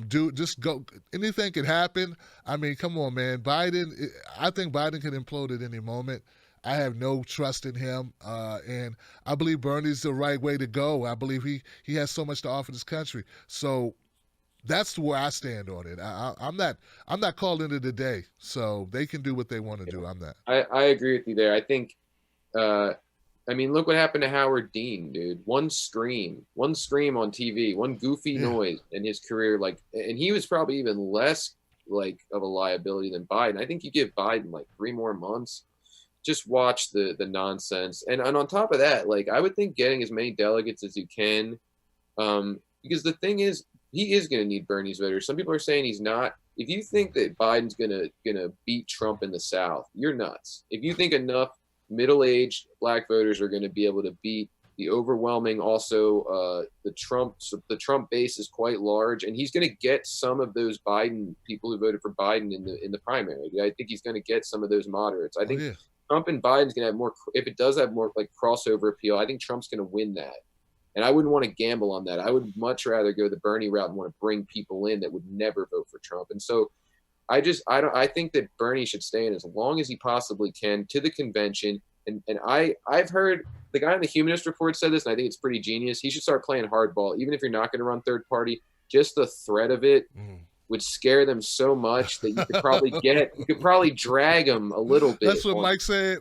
Just go. Anything can happen. I mean, come on, man. I think Biden can implode at any moment. I have no trust in him, and I believe Bernie's the right way to go. I believe he has so much to offer this country. So that's where I stand on it. I'm not called into the day, so they can do what they want to do. I'm not. I agree with you there. I think, I mean, look what happened to Howard Dean, dude. One scream on TV, one goofy noise in his career, like, and he was probably even less like of a liability than Biden. I think you give Biden like 3 more months, just watch the nonsense, and on top of that, like I would think getting as many delegates as you can, because the thing is, he is going to need Bernie's voters. Some people are saying he's not. If you think that Biden's gonna beat Trump in the South, you're nuts. If you think enough middle-aged black voters are going to be able to beat the overwhelming, also the Trump base is quite large, and he's going to get some of those Biden people who voted for Biden in the primary. I think he's going to get some of those moderates. I think Trump and Biden's going to have more. If it does have more like crossover appeal, I think Trump's going to win that. And I wouldn't want to gamble on that. I would much rather go the Bernie route and want to bring people in that would never vote for Trump. And so I think that Bernie should stay in as long as he possibly can to the convention. And I've heard the guy on the Humanist Report said this, and I think it's pretty genius. He should start playing hardball, even if you're not going to run third party. Just the threat of it would scare them so much that you could probably drag them a little bit. That's what Mike said.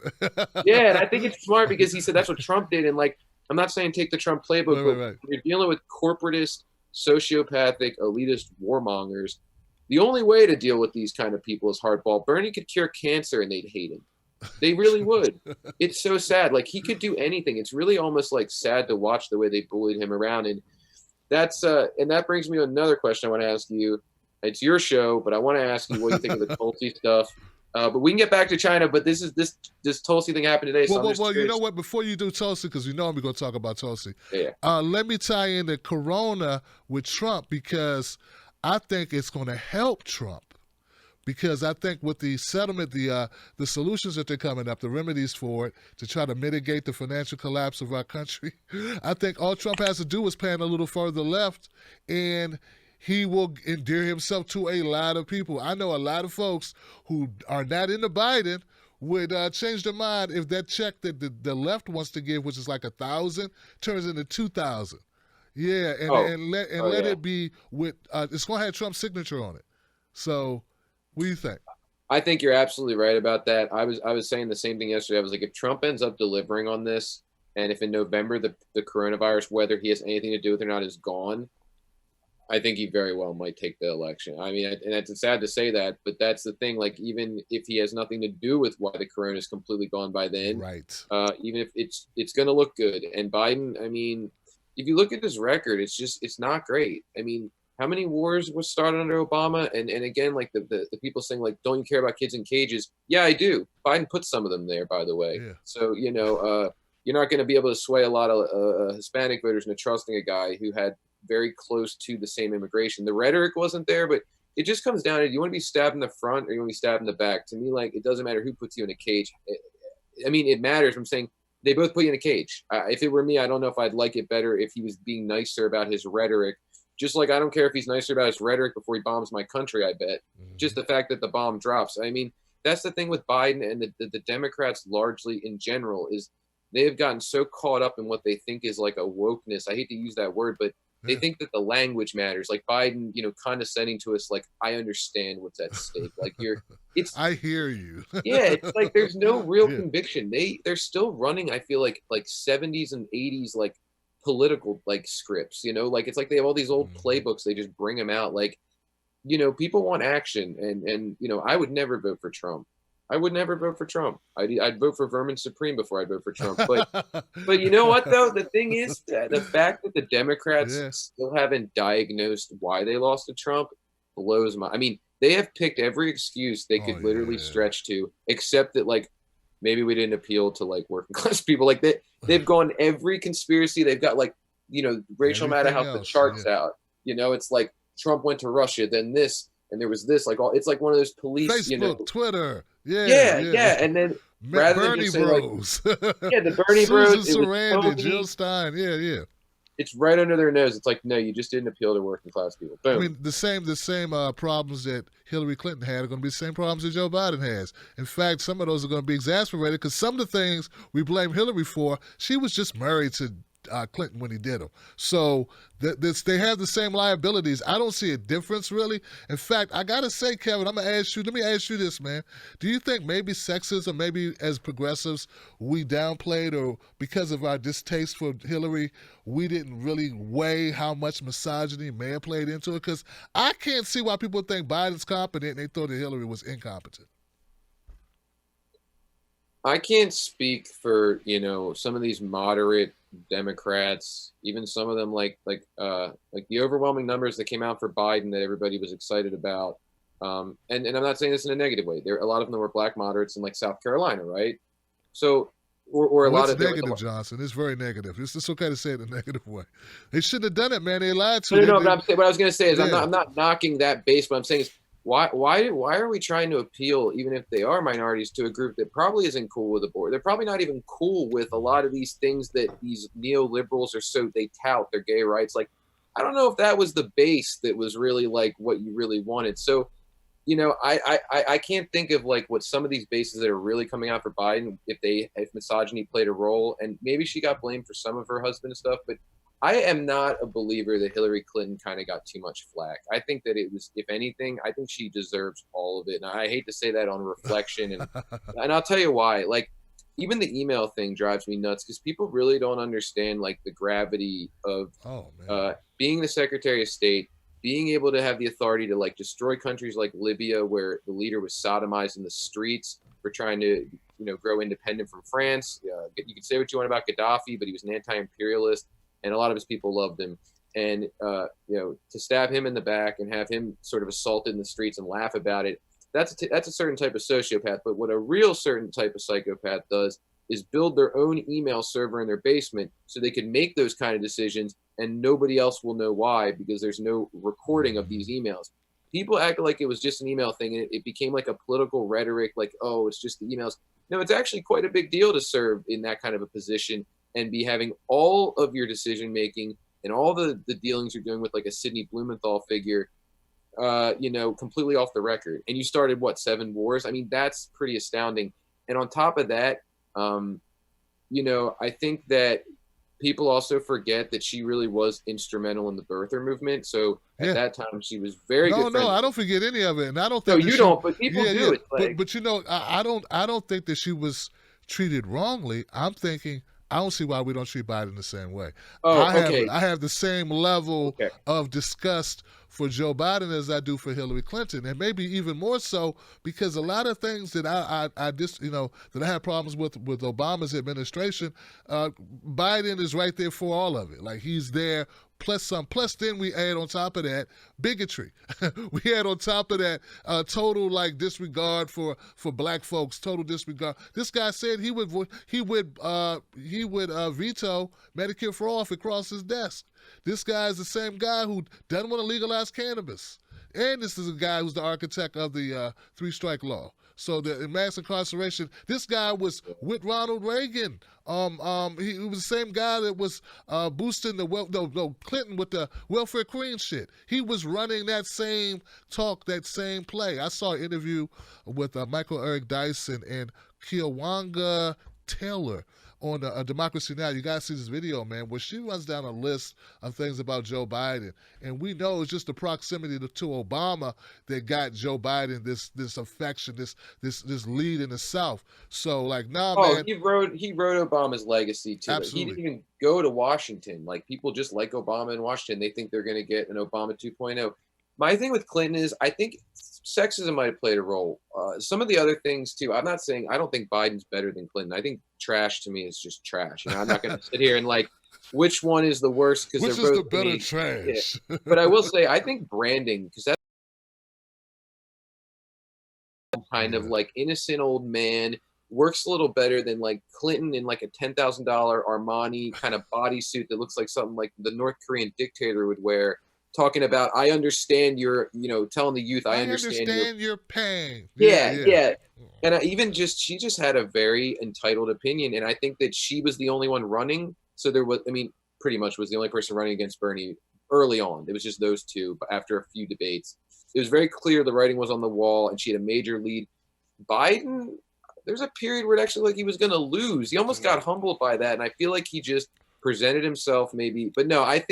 Yeah, and I think it's smart because he said that's what Trump did, and like, I'm not saying take the Trump playbook, but when you're dealing with corporatist, sociopathic, elitist warmongers, the only way to deal with these kind of people is hardball. Bernie could cure cancer and they'd hate him. They really would. It's so sad. Like, he could do anything. It's really almost like sad to watch the way they bullied him around. And that brings me to another question I want to ask you. It's your show, but I want to ask you what you think of the Tulsi stuff. But we can get back to China. But this Tulsi thing happened today. So Well, you know what? Before you do Tulsi, because you know we're going to talk about Tulsi. Yeah. Let me tie in the Corona with Trump, because I think it's going to help Trump. Because I think with the settlement, the solutions that they're coming up, the remedies for it, to try to mitigate the financial collapse of our country, I think all Trump has to do is pan a little further left, and he will endear himself to a lot of people. I know a lot of folks who are not into Biden would change their mind if that check that the left wants to give, which is like 1,000, turns into 2,000. Yeah, and let it be with it's going to have Trump's signature on it. So, what do you think? I think you're absolutely right about that. I was saying the same thing yesterday. I was like, if Trump ends up delivering on this, and if in November the coronavirus, whether he has anything to do with it or not, is gone, I think he very well might take the election. I mean, and it's sad to say that, but that's the thing. Like, even if he has nothing to do with why the corona is completely gone by then, right? Even if it's going to look good. And Biden, I mean, if you look at his record, it's not great. I mean, how many wars was started under Obama? And again, like the people saying, like, don't you care about kids in cages? Yeah, I do. Biden put some of them there, by the way. Yeah. So, you know, you're not going to be able to sway a lot of Hispanic voters into trusting a guy who had very close to the same immigration. The rhetoric wasn't there, but it just comes down to, do you want to be stabbed in the front or you want to be stabbed in the back? To me, like, it doesn't matter who puts you in a cage. I mean, it matters. I'm saying they both put you in a cage. If it were me, I don't know if I'd like it better if he was being nicer about his rhetoric. Just like I don't care if he's nicer about his rhetoric before he bombs my country, I bet. Mm-hmm. Just the fact that the bomb drops. I mean, that's the thing with Biden and the Democrats largely in general, is they have gotten so caught up in what they think is like a wokeness. I hate to use that word, but they think that the language matters. Like Biden, you know, condescending to us, like, I understand what's at stake. Like, I hear you. Yeah, it's like there's no real conviction. They're still running, I feel like 70s and 80s, like, political, like, scripts, you know, like, it's like they have all these old playbooks. They just bring them out. Like, you know, people want action. And you know, I would never vote for Trump. I would never vote for Trump. I'd vote for Vermin Supreme before I'd vote for Trump. But you know what, though? The thing is, the fact that the Democrats still haven't diagnosed why they lost to Trump blows my... I mean, they have picked every excuse they could literally stretch to, except that, like, maybe we didn't appeal to, like, working class people. Like, they've gone every conspiracy. They've got, like, you know, Rachel Maddow, the charts out. You know, it's like Trump went to Russia, then this, and there was this. Like, all it's like one of those police, Facebook, you know, Twitter. Yeah. And then rather Bernie than just Bros. Say, like, the Bernie Bros. Susan Sarandon, Jill Stein. Yeah. It's right under their nose. It's like, no, you just didn't appeal to working class people. Boom. I mean, the same problems that Hillary Clinton had are going to be the same problems that Joe Biden has. In fact, some of those are going to be exasperated because some of the things we blame Hillary for, she was just married to Clinton when he did them. So they have the same liabilities. I don't see a difference, really. In fact, I got to say, Kevin, let me ask you this, man. Do you think maybe sexism, maybe as progressives, we downplayed, or because of our distaste for Hillary, we didn't really weigh how much misogyny may have played into it? Because I can't see why people think Biden's competent and they thought that Hillary was incompetent. I can't speak for, you know, some of these moderate Democrats, even some of them like the overwhelming numbers that came out for Biden that everybody was excited about. And I'm not saying this in a negative way. A lot of them were black moderates in, like, South Carolina, right? So, or a lot of negative, Johnson. It's very negative. It's okay to say it in a negative way. They shouldn't have done it, man. They lied to. No, but what I was going to say is, I'm not knocking that base. What I'm saying is, why are we trying to appeal, even if they are minorities, to a group that probably isn't cool with abortion? They're probably not even cool with a lot of these things that these neoliberals are, so they tout their gay rights. Like, I don't know if that was the base that was really, like, what you really wanted. So, you know, I can't think of, like, what some of these bases that are really coming out for Biden, if misogyny played a role, and maybe she got blamed for some of her husband and stuff, but I am not a believer that Hillary Clinton kind of got too much flack. I think that it was, if anything, I think she deserves all of it. And I hate to say that on reflection. And I'll tell you why. Like, even the email thing drives me nuts because people really don't understand, like, the gravity of being the Secretary of State, being able to have the authority to, like, destroy countries like Libya, where the leader was sodomized in the streets for trying to, you know, grow independent from France. You can say what you want about Gaddafi, but he was an anti-imperialist. And a lot of his people loved him. and to stab him in the back and have him sort of assaulted in the streets and laugh about it. That's a certain type of sociopath. But what a real certain type of psychopath does is build their own email server in their basement so they can make those kind of decisions, and nobody else will know why, because there's no recording of these emails. People act like it was just an email thing, and it became like a political rhetoric, like, oh, it's just the emails. No, it's actually quite a big deal to serve in that kind of a position and be having all of your decision making and all the dealings you're doing with like a Sidney Blumenthal figure, completely off the record. And you started 7 wars? I mean, that's pretty astounding. And on top of that, I think that people also forget that she really was instrumental in the birther movement. So at that time, she was very good. No, I don't forget any of it, and I don't think. No, you don't, but people do. Yeah. But I don't think that she was treated wrongly. I'm thinking, I don't see why we don't treat Biden the same way. I have the same level of disgust for Joe Biden as I do for Hillary Clinton, and maybe even more so because a lot of things that I have problems with Obama's administration, Biden is right there for all of it. Like, he's there plus some. Plus, then we add on top of that bigotry. We add on top of that total disregard for black folks. Total disregard. This guy said he would veto Medicare for all if it crossed his desk. This guy is the same guy who doesn't want to legalize cannabis. And this is a guy who's the architect of the 3-strike law. So the mass incarceration, this guy was with Ronald Reagan. He was the same guy that was boosting Clinton with the welfare queen shit. He was running that same talk, that same play. I saw an interview with Michael Eric Dyson and Kiwanga Taylor on Democracy Now! You guys see this video, man, where she runs down a list of things about Joe Biden, and we know it's just the proximity to Obama that got Joe Biden this affection, this lead in the South. So man. He wrote Obama's legacy too. Absolutely. He didn't even go to Washington. Like, people just like Obama in Washington. They think they're going to get an Obama 2.0. My thing with Clinton is I think sexism might have played a role. Some of the other things too. I'm not saying I don't think Biden's better than Clinton. I think trash to me is just trash. I'm not going to sit here and which one is the worst, because which they're is both the better trash. Yeah. But I will say I think branding, because that's kind of innocent old man, works a little better than Clinton in a $10,000 Armani kind of bodysuit that looks like something like the North Korean dictator would wear. Talking about, I understand your, telling the youth, I understand your pain. Yeah. And she just had a very entitled opinion. And I think that she was the only one running. So pretty much was the only person running against Bernie early on. It was just those two. But after a few debates, it was very clear the writing was on the wall and she had a major lead. Biden, there's a period where it actually he was going to lose. He almost got humbled by that. And I feel like he just presented himself maybe. But no, I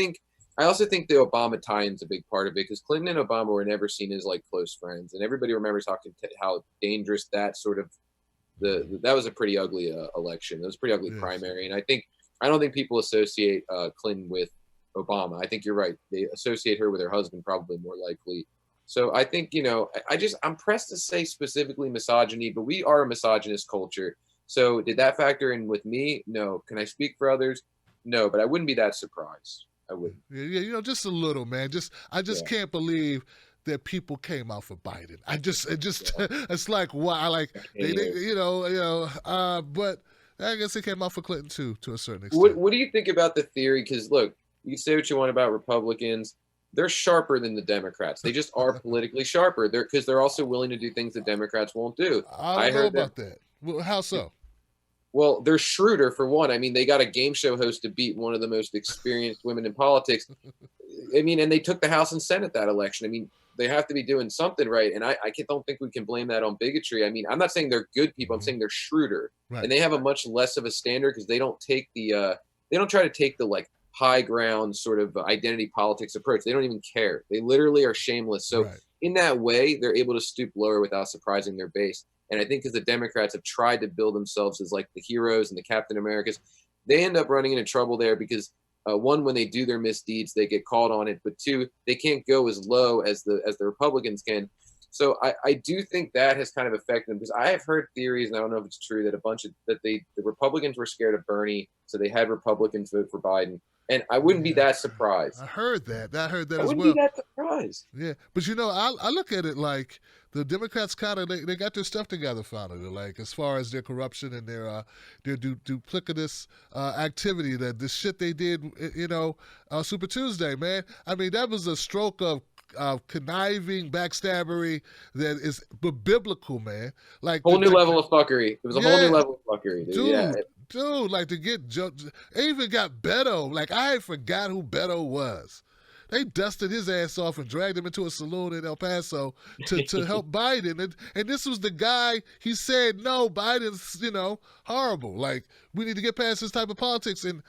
also think the Obama tie-in's a big part of it, because Clinton and Obama were never seen as close friends, and everybody remembers how dangerous that sort of that was a pretty ugly election. It was a pretty ugly primary, and I don't think people associate Clinton with Obama. I think you're right; they associate her with her husband probably more likely. So I think I'm pressed to say specifically misogyny, but we are a misogynist culture. So did that factor in with me? No. Can I speak for others? No, but I wouldn't be that surprised. I wouldn't. Yeah, just a little, man. I just can't believe that people came out for Biden. It's like, why? But I guess they came out for Clinton too, to a certain extent. What do you think about the theory? Because look, you say what you want about Republicans. They're sharper than the Democrats. They just are politically sharper. Because they're also willing to do things that Democrats won't do. I don't know about that. Well, how so? Well, they're shrewder, for one. They got a game show host to beat one of the most experienced women in politics. And they took the House and Senate that election. They have to be doing something right. And I don't think we can blame that on bigotry. I'm not saying they're good people. I'm saying they're shrewder. Right. And they have a much less of a standard, because they don't take they don't try to take the high ground sort of identity politics approach. They don't even care. They literally are shameless. So in that way, they're able to stoop lower without surprising their base. And I think because the Democrats have tried to build themselves as the heroes and the Captain Americas, they end up running into trouble there because one, when they do their misdeeds, they get called on it. But two, they can't go as low as the Republicans can. So I do think that has kind of affected them, because I have heard theories, and I don't know if it's true, that the Republicans were scared of Bernie, so they had Republicans vote for Biden. And I wouldn't be Yeah, that surprised. I heard that. I heard that I as wouldn't be well. that surprised. Yeah, but I look at it like the Democrats kind of they got their stuff together finally. Like as far as their corruption and their duplicitous activity, that the shit they did, Super Tuesday, man. I mean, that was a stroke of conniving backstabbery that is biblical, man. Like Whole new level of fuckery. It was a whole new level of fuckery, dude. Yeah. Dude, like to get they even got Beto. Like I forgot who Beto was. They dusted his ass off and dragged him into a saloon in El Paso to help Biden. And this was the guy, he said, no, Biden's, horrible. Like, we need to get past this type of politics. And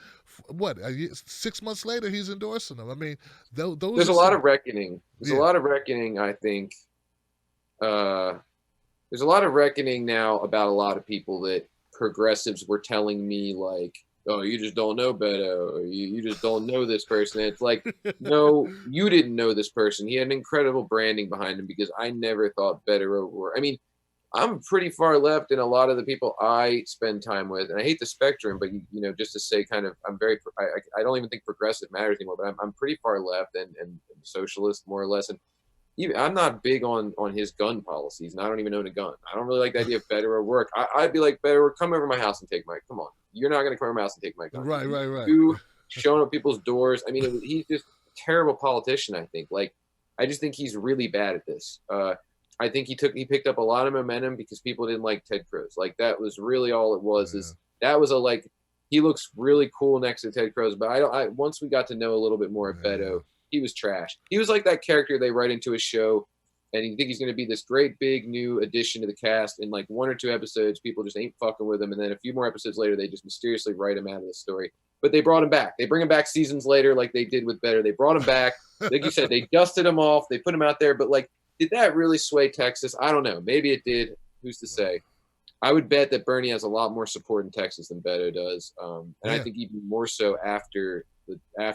what, 6 months later, he's endorsing them. I mean, those there's a lot of reckoning. There's a lot of reckoning, I think. There's a lot of reckoning now about a lot of people that progressives were telling me, like, oh, you just don't know Beto, or you just don't know this person. And it's like, no, you didn't know this person. He had an incredible branding behind him, because I never thought Beto were. I mean, I'm pretty far left in a lot of the people I spend time with, and I hate the spectrum, but just to say, kind of, I don't even think progressive matters anymore. But I'm pretty far left and socialist, more or less, and even I'm not big on his gun policies, and I don't even own a gun. I don't really like the idea of Beto O'Rourke. I'd be like, Beto O'Rourke, come over to my house and take my. Come on, you're not going to come over to my house and take my gun. Right. You showing up people's doors. I mean, he's just a terrible politician. I think. Like, I just think he's really bad at this. I think he picked up a lot of momentum because people didn't like Ted Cruz. Like, that was really all it was. Is that was he looks really cool next to Ted Cruz, but once we got to know a little bit more of Beto, he was trash. He was like that character they write into a show, and you think he's going to be this great big new addition to the cast. In like 1 or 2 episodes, people just ain't fucking with him, and then a few more episodes later, they just mysteriously write him out of the story. But they brought him back. They bring him back seasons later, like they did with Beto. They brought him back. Like you said, they dusted him off. They put him out there. But like, did that really sway Texas? I don't know. Maybe it did. Who's to say? I would bet that Bernie has a lot more support in Texas than Beto does, and I think even more so after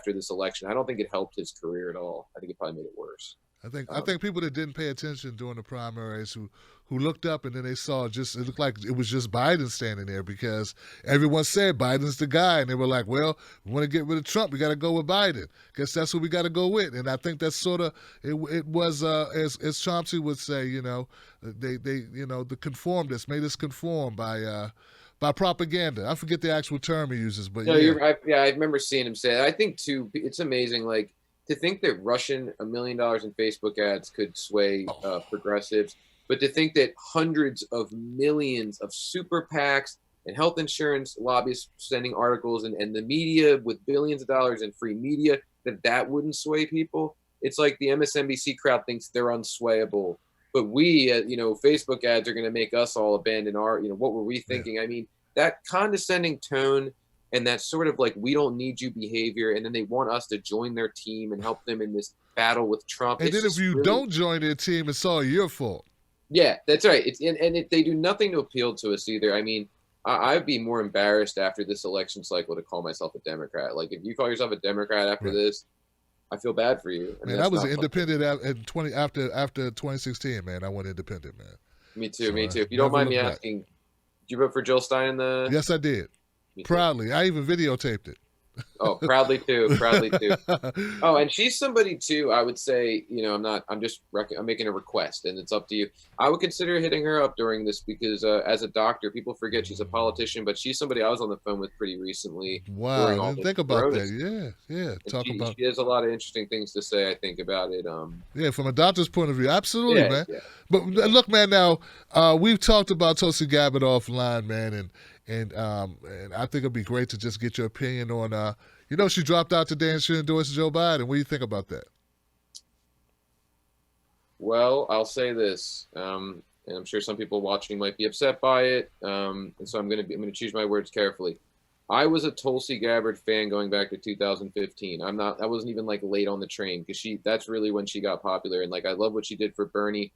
this election. I don't think it helped his career at all. I think it probably made it worse. I think people that didn't pay attention during the primaries who looked up and then they saw it looked like it was just Biden standing there, because everyone said Biden's the guy, and they were like, well, we want to get rid of Trump, we got to go with Biden. Guess that's what we got to go with. And I think that's sort of it was as Chomsky would say, they the conformists made us conform by propaganda. I forget the actual term he uses, but no, you're right. Yeah, I remember seeing him say that. I think too, it's amazing. Like, to think that rushing $1 million in Facebook ads could sway progressives, but to think that hundreds of millions of super PACs and health insurance lobbyists sending articles and the media with billions of dollars in free media, that wouldn't sway people. It's like the MSNBC crowd thinks they're unswayable, but we, Facebook ads are going to make us all abandon our, what were we thinking? Yeah. I mean, that condescending tone and that sort of like, we don't need you behavior, and then they want us to join their team and help them in this battle with Trump. And then if you don't join their team, it's all your fault. Yeah, that's right. They do nothing to appeal to us either. I mean, I'd be more embarrassed after this election cycle to call myself a Democrat. Like, if you call yourself a Democrat after this, I feel bad for you. Man, I was an independent after 2016, man. I went independent, man. Me too. If you don't mind me asking, did you vote for Jill Stein in the? Yes, I did. Proudly. I even videotaped it. Oh, proudly too. Oh, and she's somebody too, I would say, I'm making a request, and it's up to you. I would consider hitting her up during this, because as a doctor, people forget she's a politician, but she's somebody I was on the phone with pretty recently. Wow, I didn't think about that. Yeah. She has a lot of interesting things to say, I think, about it. Yeah, from a doctor's point of view, absolutely, man. Yeah. But look, man, now we've talked about Tulsi Gabbard offline, man, and I think it'd be great to just get your opinion on, she dropped out today and she endorsed Joe Biden. What do you think about that? Well, I'll say this, and I'm sure some people watching might be upset by it, and so I'm going to choose my words carefully. I was a Tulsi Gabbard fan going back to 2015. I wasn't even like late on the train, because that's really when she got popular, and like, I love what she did for Bernie.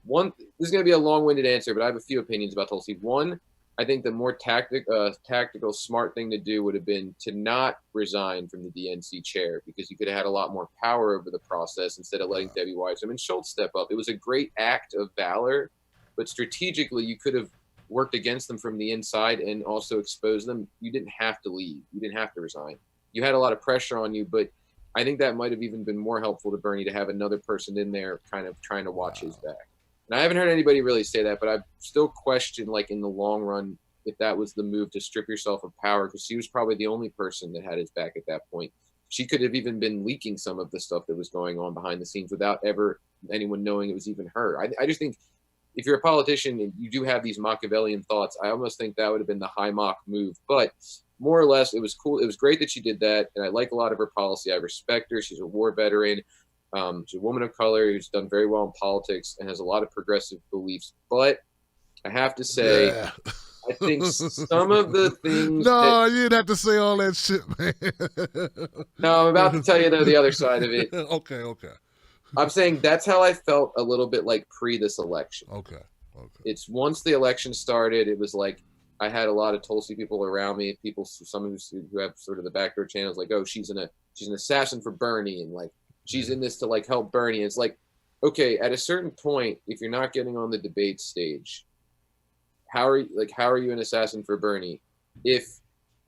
This is going to be a long-winded answer, but I have a few opinions about Tulsi. One, I think the more tactical, smart thing to do would have been to not resign from the DNC chair, because you could have had a lot more power over the process instead of letting Debbie Weitzman and Schultz step up. It was a great act of valor, but strategically, you could have worked against them from the inside and also exposed them. You didn't have to leave. You didn't have to resign. You had a lot of pressure on you, but I think that might have even been more helpful to Bernie to have another person in there kind of trying to watch his back. And I haven't heard anybody really say that, but I still question, like, in the long run, if that was the move to strip yourself of power, because she was probably the only person that had his back at that point. She could have even been leaking some of the stuff that was going on behind the scenes without ever anyone knowing it was even her. I just think if you're a politician and you do have these Machiavellian thoughts, I almost think that would have been the high mock move. But more or less, it was cool. It was great that she did that, and I like a lot of her policy. I respect her. She's a war veteran. She's a woman of color who's done very well in politics and has a lot of progressive beliefs. But I have to say, I think some of the things... No, you didn't have to say all that shit, man. No, I'm about to tell you, though, the other side of it. Okay. I'm saying that's how I felt a little bit like pre this election. Okay. It's once the election started, it was like I had a lot of Tulsi people around me, some who have sort of the backdoor channels, like, oh, she's an assassin for Bernie, and like she's in this to like help Bernie. And it's like, okay, at a certain point, if you're not getting on the debate stage, how are you an assassin for Bernie? If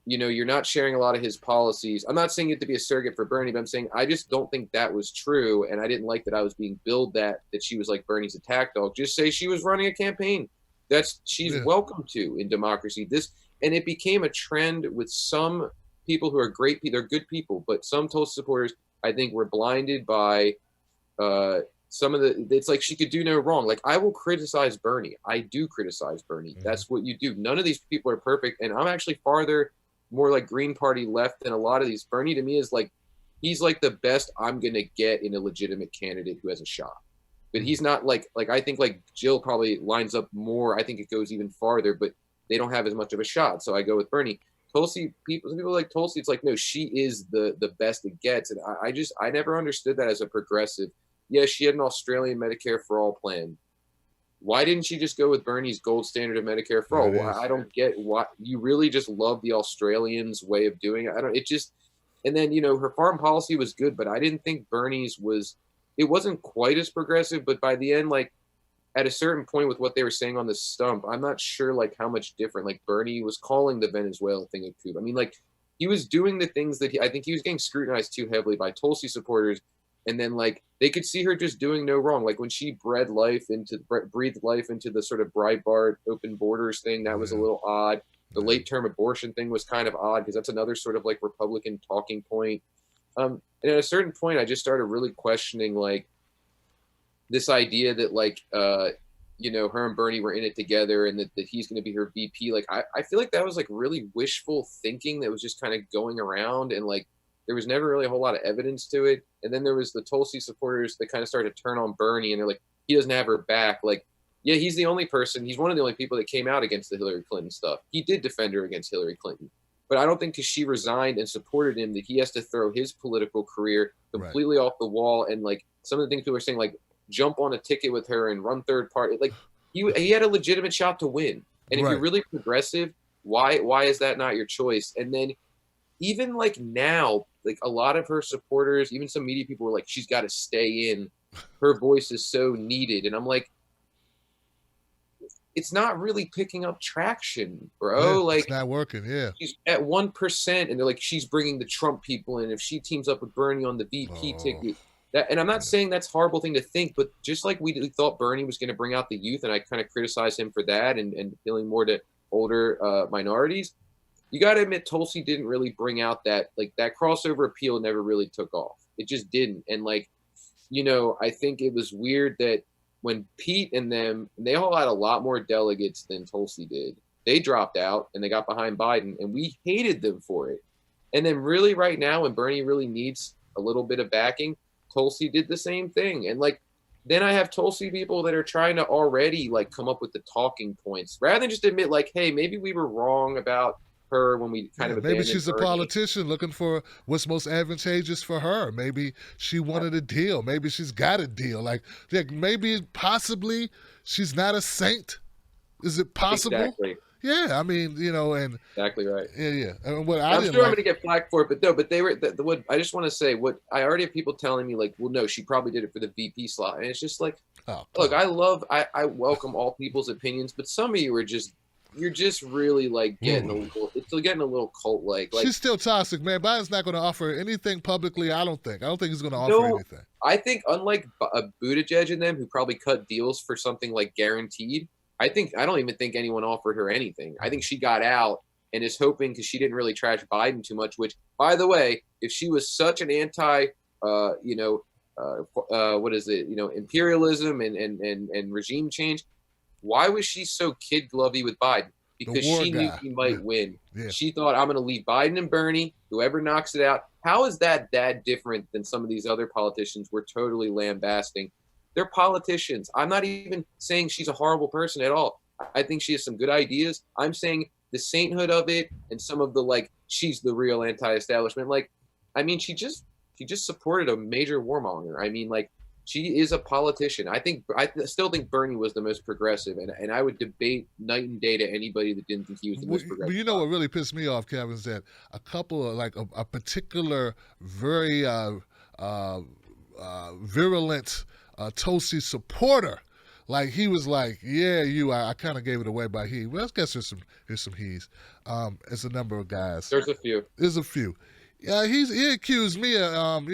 you're not sharing a lot of his policies. I'm not saying it to be a surrogate for Bernie, but I'm saying I just don't think that was true, and I didn't like that I was being billed that she was like Bernie's attack dog. Just say she was running a campaign. She's welcome to in democracy. And it became a trend with some people who are great. They're good people, but some Tulsi supporters, I think, were blinded by some of it's like she could do no wrong. Like, I will criticize Bernie. I do criticize Bernie. Mm-hmm. That's what you do. None of these people are perfect, and I'm actually more like Green Party left than a lot of these. Bernie to me is like, he's like the best I'm going to get in a legitimate candidate who has a shot. But he's not like I think like Jill probably lines up more. I think it goes even farther, but they don't have as much of a shot. So I go with Bernie. Tulsi, people like Tulsi, it's like, no, she is the best it gets. And I never understood that as a progressive. Yeah, she had an Australian Medicare for all plan. Why didn't she just go with Bernie's gold standard of Medicare for all? I don't get why you really just love the Australians' way of doing it. And then, her foreign policy was good, but I didn't think Bernie's it wasn't quite as progressive, but by the end, like at a certain point with what they were saying on the stump, I'm not sure like how much different, like Bernie was calling the Venezuela thing a coup. I mean, like he was doing the things that I think he was getting scrutinized too heavily by Tulsi supporters. And then, like, they could see her just doing no wrong. Like, when she breathed life into the sort of Breitbart open borders thing, that was a little odd. The late-term abortion thing was kind of odd, because that's another sort of, like, Republican talking point. And at a certain point, I just started really questioning, like, this idea that, like, her and Bernie were in it together, and that he's going to be her VP. Like, I feel like that was, like, really wishful thinking that was just kind of going around, and, like, there was never really a whole lot of evidence to it. And then there was the Tulsi supporters that kind of started to turn on Bernie, and they're like, he doesn't have her back. Like, yeah, he's one of the only people that came out against the Hillary Clinton stuff. He did defend her against Hillary Clinton. But I don't think because she resigned and supported him that he has to throw his political career completely off the wall. And like some of the things people are saying, like jump on a ticket with her and run third party. Like he had a legitimate shot to win. And if you're really progressive, why is that not your choice? And then even like now, like a lot of her supporters, even some media people were like, she's got to stay in. Her voice is so needed. And I'm like, it's not really picking up traction, bro. Yeah, like it's not working. Yeah. She's at 1%. And they're like, she's bringing the Trump people in. If she teams up with Bernie on the VP ticket. And I'm not saying that's a horrible thing to think, but just like we thought Bernie was going to bring out the youth, and I kind of criticized him for that and appealing more to older minorities. You got to admit, Tulsi didn't really bring out that crossover appeal never really took off. It just didn't. And like, I think it was weird that when Pete and them, and they all had a lot more delegates than Tulsi did, they dropped out and they got behind Biden, and we hated them for it. And then really right now, when Bernie really needs a little bit of backing, Tulsi did the same thing. And like, then I have Tulsi people that are trying to already like come up with the talking points rather than just admit like, hey, maybe we were wrong about her when we kind of maybe she's Bernie. A politician looking for what's most advantageous for her. Maybe she wanted a deal. Maybe she's got a deal. Like maybe possibly she's not a saint. Is it possible? Exactly. Yeah, I mean, you know, and Exactly right. yeah. And what I I'm didn't sure I'm like, going to get flack for it, but no, but they were what I just want to say. What I already have people telling me like, well, no, she probably did it for the VP slot, and it's just like, oh, look, come I welcome all people's opinions, but some of you are just you're just really like getting a on. little, it's getting a little cult like She's still toxic, man. Biden's not going to offer anything publicly. I don't think. He's going to offer no. anything. I think unlike Buttigieg and them, who probably cut deals for something like guaranteed, I don't even think anyone offered her anything. I think she got out and is hoping because she didn't really trash Biden too much. Which, by the way, if she was such an anti, what is it, imperialism and regime change, why was she so kid glovey with Biden? Because she knew he might win. Yeah. She thought, I'm going to leave Biden and Bernie, whoever knocks it out. How is that different than some of these other politicians we're totally lambasting? They're politicians. I'm not even saying she's a horrible person at all. I think she has some good ideas. I'm saying the sainthood of it and some of the, like, she's the real anti-establishment. Like, I mean, she just supported a major warmonger. I mean, like, she is a politician. I still think Bernie was the most progressive, and I would debate night and day to anybody that didn't think he was the most progressive. But you know what really pissed me off, Kevin, is that a couple of, like, a particular very virulent Tulsi supporter, like, he was like, yeah, I kind of gave it away by he. Well, I guess here's some he's. It's a number of guys. There's a few. There's a few. Yeah, he accused me of,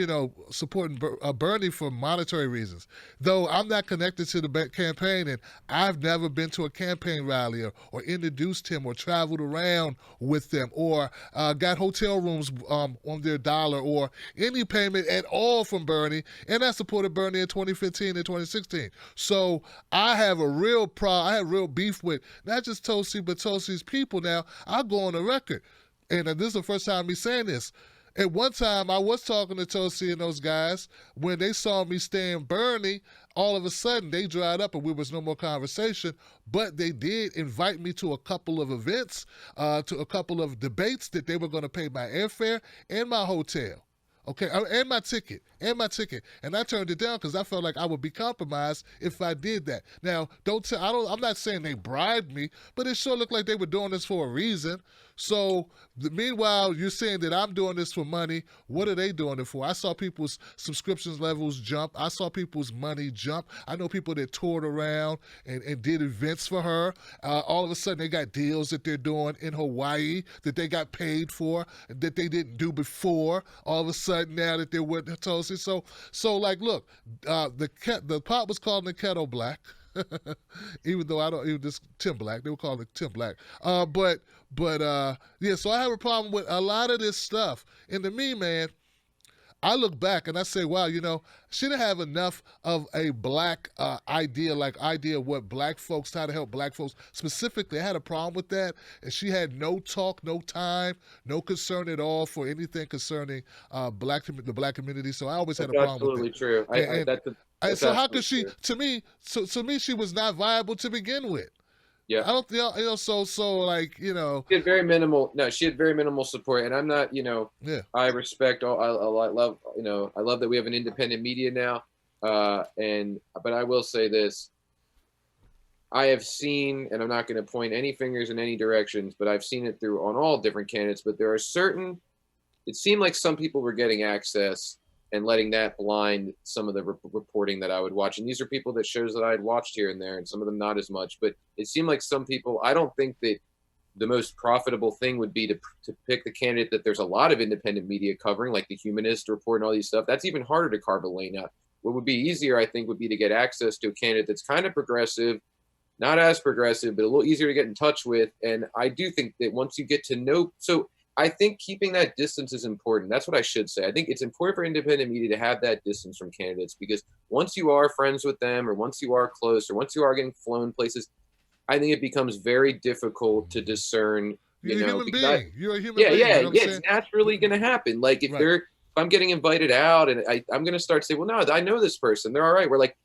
supporting Bernie for monetary reasons. Though I'm not connected to the campaign, and I've never been to a campaign rally or introduced him or traveled around with them or got hotel rooms on their dollar or any payment at all from Bernie. And I supported Bernie in 2015 and 2016. So I have I have real beef with not just Tulsi, but Tulsi's people. Now, I'll go on the record. And this is the first time me saying this. At one time, I was talking to Tulsi and those guys. When they saw me stand Bernie, all of a sudden, they dried up and there was no more conversation. But they did invite me to a couple of events, to a couple of debates that they were going to pay my airfare and my hotel. Okay, and my ticket. And I turned it down because I felt like I would be compromised if I did that. Now, I'm not saying they bribed me, but it sure looked like they were doing this for a reason. So, meanwhile, you're saying that I'm doing this for money. What are they doing it for? I saw people's subscriptions levels jump. I saw people's money jump. I know people that toured around and did events for her. All of a sudden, they got deals that they're doing in Hawaii that they got paid for that they didn't do before. All of a sudden, now that they're with Tulsi. So like, look, the pot was calling the kettle black. Even though I don't even this Tim Black, they were calling it Tim Black. Yeah, so I have a problem with a lot of this stuff. And to me, man, I look back and I say, wow, she didn't have enough of a black idea of what black folks, how to help black folks. Specifically, I had a problem with that. And she had no talk, no time, no concern at all for anything concerning the black community. So I always had a problem with it. Absolutely true. So how could she, to me, she was not viable to begin with. Yeah. I don't, so like, She had very minimal support. And I'm not, I respect I love that we have an independent media now. But I will say this. I have seen, and I'm not going to point any fingers in any directions, but I've seen it on all different candidates, but there are it seemed like some people were getting access and letting that blind some of the reporting that I would watch. And these are shows that I had watched here and there, and some of them not as much. But it seemed like some people, I don't think that the most profitable thing would be to pick the candidate that there's a lot of independent media covering, like the Humanist Report and all these stuff. That's even harder to carve a lane out. What would be easier, I think, would be to get access to a candidate that's kind of progressive, not as progressive, but a little easier to get in touch with. And I do think that once you get to know, so I think keeping that distance is important. That's what I should say. I think it's important for independent media to have that distance from candidates, because once you are friends with them, or once you are close, or once you are getting flown places, I think it becomes very difficult to discern. You're a human being. You're a human being. Yeah. It's naturally going to happen. Like if I'm getting invited out and I'm going to start saying, well, no, I know this person. They're all right. We're like,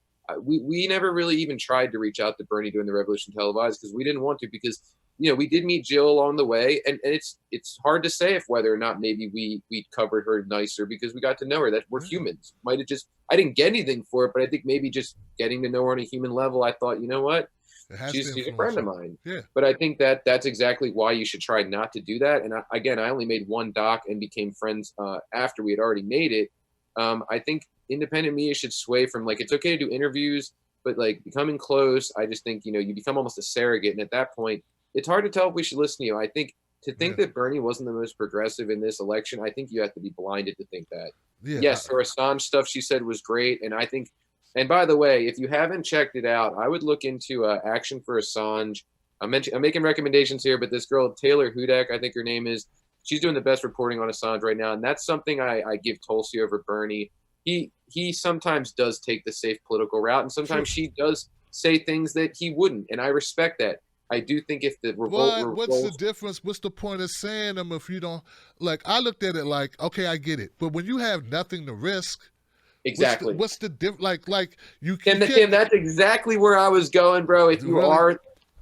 we never really even tried to reach out to Bernie during the Revolution televised because we didn't want to, because we did meet Jill along the way, and it's hard to say if whether or not maybe we covered her nicer because we got to know her. That we're humans. Might have I didn't get anything for it, but I think maybe just getting to know her on a human level, I thought, you know what, It has she's to a influence friend of you. mine. Yeah. But I think that that's exactly why you should try not to do that. And again, I only made one doc and became friends after we had already made it. I think independent media should sway from like, it's okay to do interviews, but like becoming close, I just think, you know, you become almost a surrogate. And at that point, it's hard to tell if we should listen to you. I think to think that Bernie wasn't the most progressive in this election, I think you have to be blinded to think that. Yeah. Yes, her Assange stuff she said was great. And I think, and by the way, if you haven't checked it out, I would look into Action for Assange. I'm making recommendations here, but this girl, Taylor Hudak, I think her name is, she's doing the best reporting on Assange right now. And that's something I give Tulsi over Bernie. He sometimes does take the safe political route, and sometimes she does say things that he wouldn't. And I respect that. I do think if the revolt what's the difference? What's the point of saying them if you don't, like, I looked at it like, okay, I get it. But when you have nothing to risk, exactly. What's the difference? Like you Tim, that's exactly where I was going, bro. If you really?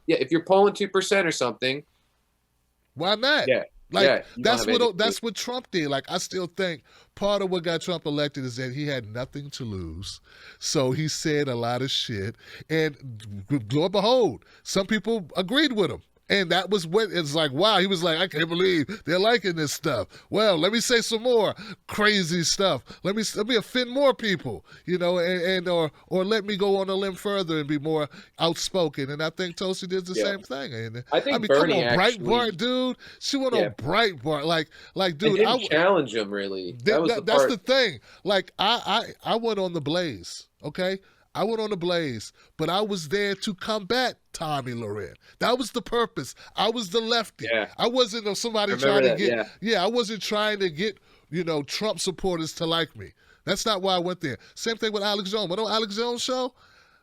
if you're polling 2% or something, why not? Yeah. Like that's what Trump did. Like I still think part of what got Trump elected is that he had nothing to lose, so he said a lot of shit, and lo and behold, some people agreed with him. And that was what it's like, wow, he was like, I can't believe they're liking this stuff. Well, let me say some more crazy stuff. Let me offend more people, you know, and or let me go on a limb further and be more outspoken. And I think Tulsi did the same thing. And I think mean, Bernie come on, actually, Breitbart, dude. She went on Breitbart. Like dude, I didn't challenge him really. That's the thing. Like I went on the Blaze, okay? I went on the Blaze, but I was there to combat Tommy Loren. That was the purpose. I was the lefty. Yeah. I wasn't somebody trying to get. Yeah, I wasn't trying to get Trump supporters to like me. That's not why I went there. Same thing with Alex Jones. Went on Alex Jones' show.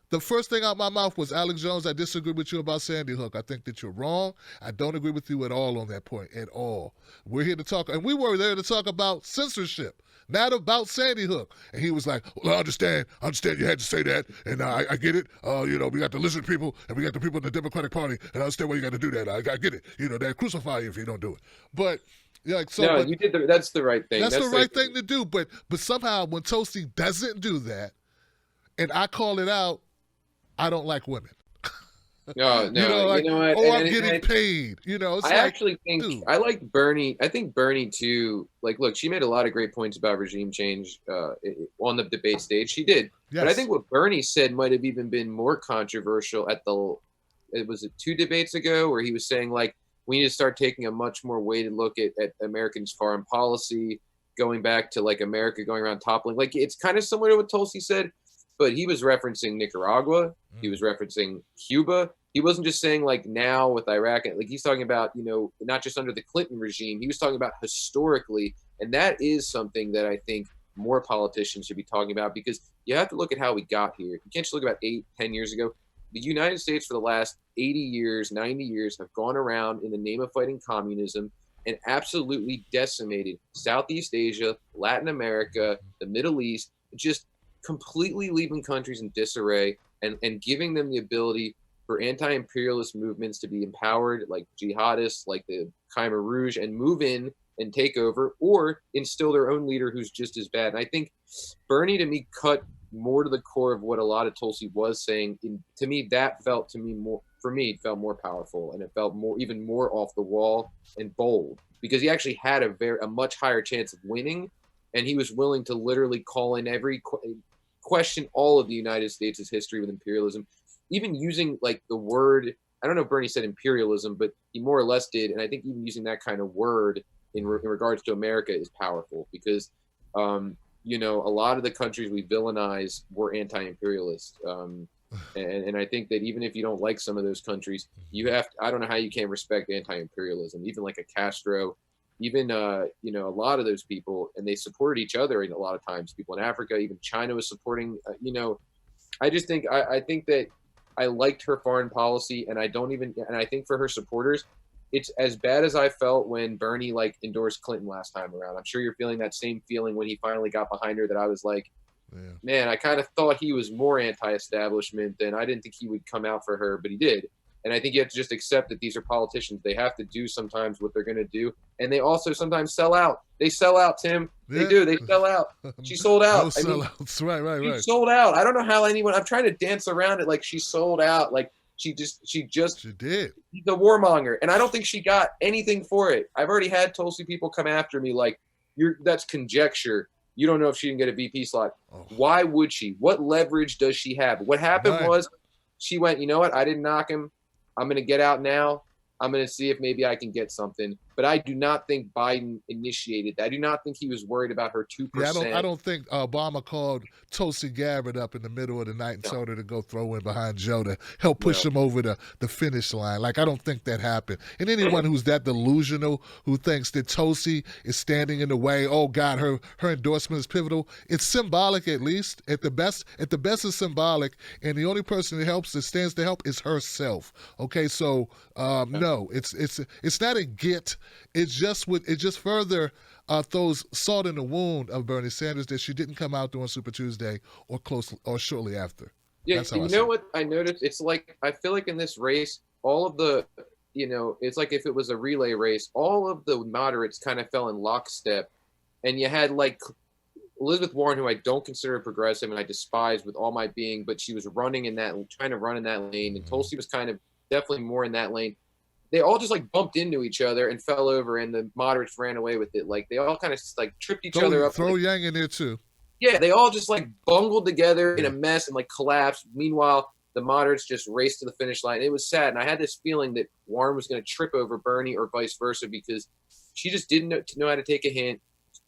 The first thing out my mouth was, Alex Jones, I disagree with you about Sandy Hook. I think that you're wrong. I don't agree with you at all on that point, at all. We're here to talk, and we were there to talk about censorship, not about Sandy Hook. And he was like, well, I understand you had to say that, and I get it. We got the lizard people, and we got the people in the Democratic Party, and I understand why you got to do that. I get it. They'll crucify you if you don't do it. But you did that's the right thing. That's the right thing to do. But somehow when Tulsi doesn't do that, and I call it out, I don't like women. No, you know what? I'm getting paid. It's I actually think dude. I like Bernie. I think Bernie too. Like, look, she made a lot of great points about regime change on the debate stage. She did, but I think what Bernie said might have even been more controversial it was 2 debates ago, where he was saying like we need to start taking a much more weighted look at Americans' foreign policy, going back to like America going around toppling. Like it's kind of similar to what Tulsi said. But he was referencing Nicaragua. He was referencing Cuba. He wasn't just saying like now with Iraq. Like he's talking about, not just under the Clinton regime. He was talking about historically. And that is something that I think more politicians should be talking about, because you have to look at how we got here. You can't just look about 8, 10 years ago. The United States for the last 80 years, 90 years have gone around in the name of fighting communism and absolutely decimated Southeast Asia, Latin America, the Middle East, just completely leaving countries in disarray and giving them the ability for anti-imperialist movements to be empowered, like jihadists, like the Khmer Rouge, and move in and take over, or instill their own leader who's just as bad. And I think Bernie, to me, cut more to the core of what a lot of Tulsi was saying. To me, that felt it felt more powerful, and it felt even more off the wall and bold, because he actually had a much higher chance of winning, and he was willing to literally call in question all of the United States' history with imperialism, even using like the word, I don't know if Bernie said imperialism, but he more or less did. And I think even using that kind of word in regards to America is powerful, because, a lot of the countries we villainize were anti-imperialist. And I think that even if you don't like some of those countries, I don't know how you can't respect anti-imperialism, even like a Castro, even, a lot of those people, and they supported each other a lot of times. People in Africa, even China was supporting, I just think, I think that I liked her foreign policy, and I think for her supporters, it's as bad as I felt when Bernie like endorsed Clinton last time around. I'm sure you're feeling that same feeling when he finally got behind her, that I was like, man, I kind of thought he was more anti-establishment than I didn't think he would come out for her, but he did. And I think you have to just accept that these are politicians. They have to do sometimes what they're going to do. And they also sometimes sell out. They sell out, Tim. They do. They sell out. She sold out. No sellouts. Right. She sold out. I don't know how I'm trying to dance around it like she sold out. Like She just She did. she's a warmonger, and I don't think she got anything for it. I've already had Tulsi people come after me like, that's conjecture. You don't know if she can get a VP slot. Oh. Why would she? What leverage does she have? What happened was she went, you know what? I didn't knock him. I'm going to get out now. I'm going to see if maybe I can get something. But I do not think Biden initiated that. I do not think he was worried about her 2%. Yeah, I don't think Obama called Tulsi Gabbard up in the middle of the night and told her to go throw in behind Joe to help push him over the finish line. Like, I don't think that happened. And anyone who's that delusional, who thinks that Tulsi is standing in the way, oh God, her endorsement is pivotal, it's symbolic at least. At the best it's symbolic. And the only person that stands to help is herself. Okay, so no, it's not a get. It just further throws salt in the wound of Bernie Sanders that she didn't come out during Super Tuesday or shortly after. Yeah, you know what I noticed? It's like, I feel like in this race, all of the, it's like if it was a relay race, all of the moderates kind of fell in lockstep, and you had like Elizabeth Warren, who I don't consider a progressive and I despise with all my being, but she was trying to run in that lane, and Tulsi was kind of definitely more in that lane. They all just like bumped into each other and fell over, and the moderates ran away with it. Like, they all kind of like tripped each other up. Throw Yang in there too. Yeah, they all just like bungled together in a mess and like collapsed. Meanwhile, the moderates just raced to the finish line. It was sad, and I had this feeling that Warren was going to trip over Bernie or vice versa, because she just didn't know how to take a hint.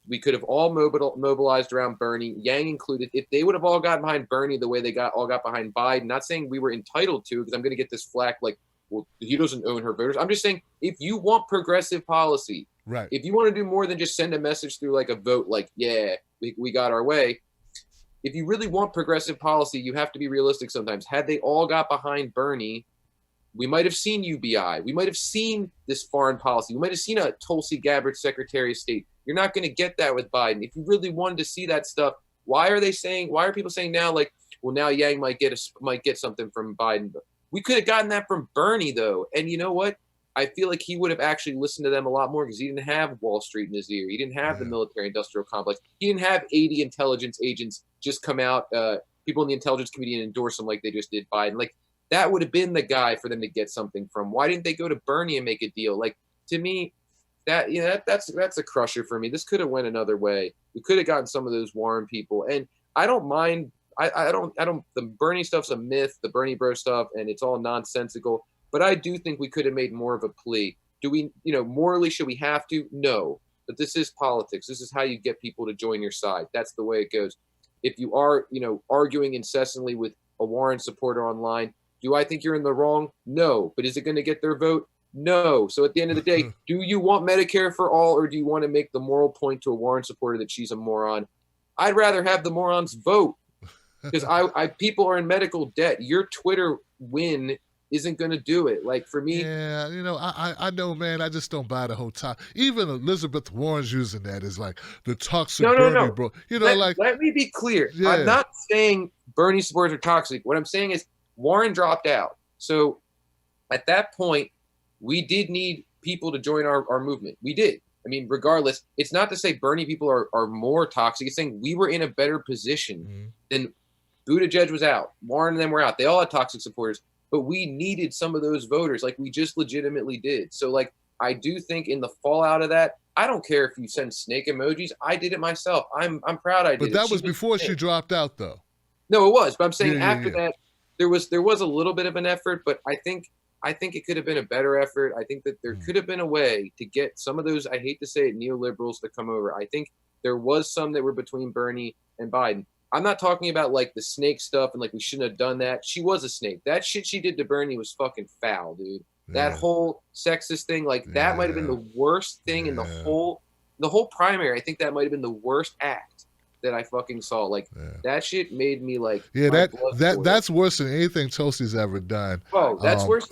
We could have all mobilized around Bernie, Yang included. If they would have all gotten behind Bernie the way they all got behind Biden, not saying we were entitled to, because I'm going to get this flack like, well, he doesn't own her voters. I'm just saying, if you want progressive policy, right? If you want to do more than just send a message through like a vote, like, yeah, we got our way. If you really want progressive policy, you have to be realistic sometimes. Had they all got behind Bernie, we might have seen UBI. We might have seen this foreign policy. We might have seen a Tulsi Gabbard Secretary of State. You're not going to get that with Biden. If you really wanted to see that stuff, why are people saying now, like, well, now Yang might get something from Biden? We could have gotten that from Bernie, though. And you know what? I feel like he would have actually listened to them a lot more, because he didn't have Wall Street in his ear. He didn't have the military-industrial complex. He didn't have 80 intelligence agents just come out, people in the intelligence committee, and endorse him like they just did Biden. Like, that would have been the guy for them to get something from. Why didn't they go to Bernie and make a deal? Like, to me, that's a crusher for me. This could have went another way. We could have gotten some of those Warren people. And I don't mind. The Bernie stuff's a myth, the Bernie bro stuff, and it's all nonsensical. But I do think we could have made more of a plea. Do we, morally, should we have to? No. But this is politics. This is how you get people to join your side. That's the way it goes. If you are, arguing incessantly with a Warren supporter online, do I think you're in the wrong? No. But is it going to get their vote? No. So at the end of the day, do you want Medicare for all, or do you want to make the moral point to a Warren supporter that she's a moron? I'd rather have the morons vote, because people are in medical debt. Your Twitter win isn't going to do it. Like, for me, yeah, I know, man. I just don't buy the whole time. Even Elizabeth Warren's using that as like the toxic Bernie, bro. Let me be clear. Yeah. I'm not saying Bernie supporters are toxic. What I'm saying is Warren dropped out. So at that point, we did need people to join our movement. We did. I mean, regardless, it's not to say Bernie people are more toxic. It's saying we were in a better position than Buttigieg was out. Warren and them were out. They all had toxic supporters. But we needed some of those voters, like we just legitimately did. So, like, I do think in the fallout of that, I don't care if you send snake emojis. I did it myself. I'm proud I did it. But that was before she dropped out, though. No, it was. But I'm saying after that, there was a little bit of an effort. But I think it could have been a better effort. I think that there could have been a way to get some of those, I hate to say it, neoliberals to come over. I think there was some that were between Bernie and Biden. I'm not talking about like the snake stuff and like we shouldn't have done that. She was a snake. That shit she did to Bernie was fucking foul, dude. Yeah. That whole sexist thing, like that might have been the worst thing in the whole primary. I think that might have been the worst act that I fucking saw. Like that shit made me like, that's worse than anything Tulsi's ever done. Oh, that's worse.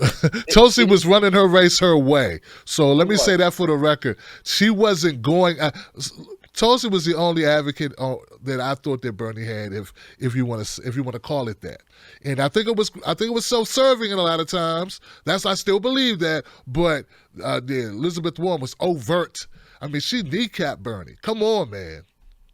Tulsi was running her race her way. So let me say that for the record. She wasn't going. Tulsi was the only advocate that I thought that Bernie had, if you want to call it that, and I think it was self-serving in a lot of times. I still believe that, but Elizabeth Warren was overt. I mean, she kneecapped Bernie. Come on, man.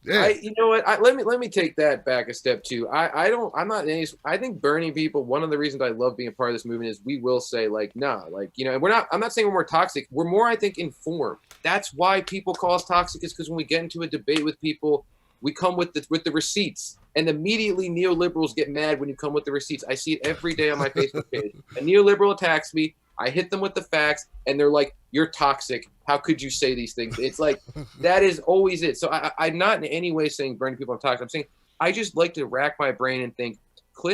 Yeah. You know what? Let me take that back a step too. I'm not any. I think Bernie people. One of the reasons I love being a part of this movement is we will say like, nah, like you know, we're not. I'm not saying we're more toxic. We're more, I think, informed. That's why people call us toxic, is because when we get into a debate with people, we come with the receipts, and immediately neoliberals get mad when you come with the receipts. I see it every day on my Facebook page. A neoliberal attacks me. I hit them with the facts, and they're like, "You're toxic. How could you say these things?" It's like that is always it. So I'm not in any way saying Bernie people are toxic. I'm saying I just like to rack my brain and think,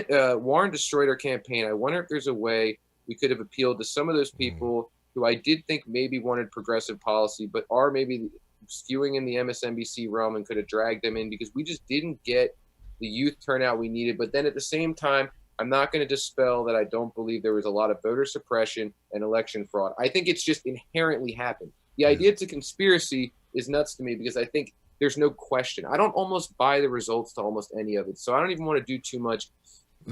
Warren destroyed our campaign. I wonder if there's a way we could have appealed to some of those people who I did think maybe wanted progressive policy, but are maybe skewing in the MSNBC realm, and could have dragged them in, because we just didn't get the youth turnout we needed. But then at the same time, I'm not going to dispel that I don't believe there was a lot of voter suppression and election fraud. I think it's just inherently happened. The idea it's a conspiracy is nuts to me, because I think there's no question. I don't almost buy the results to almost any of it. So I don't even want to do too much.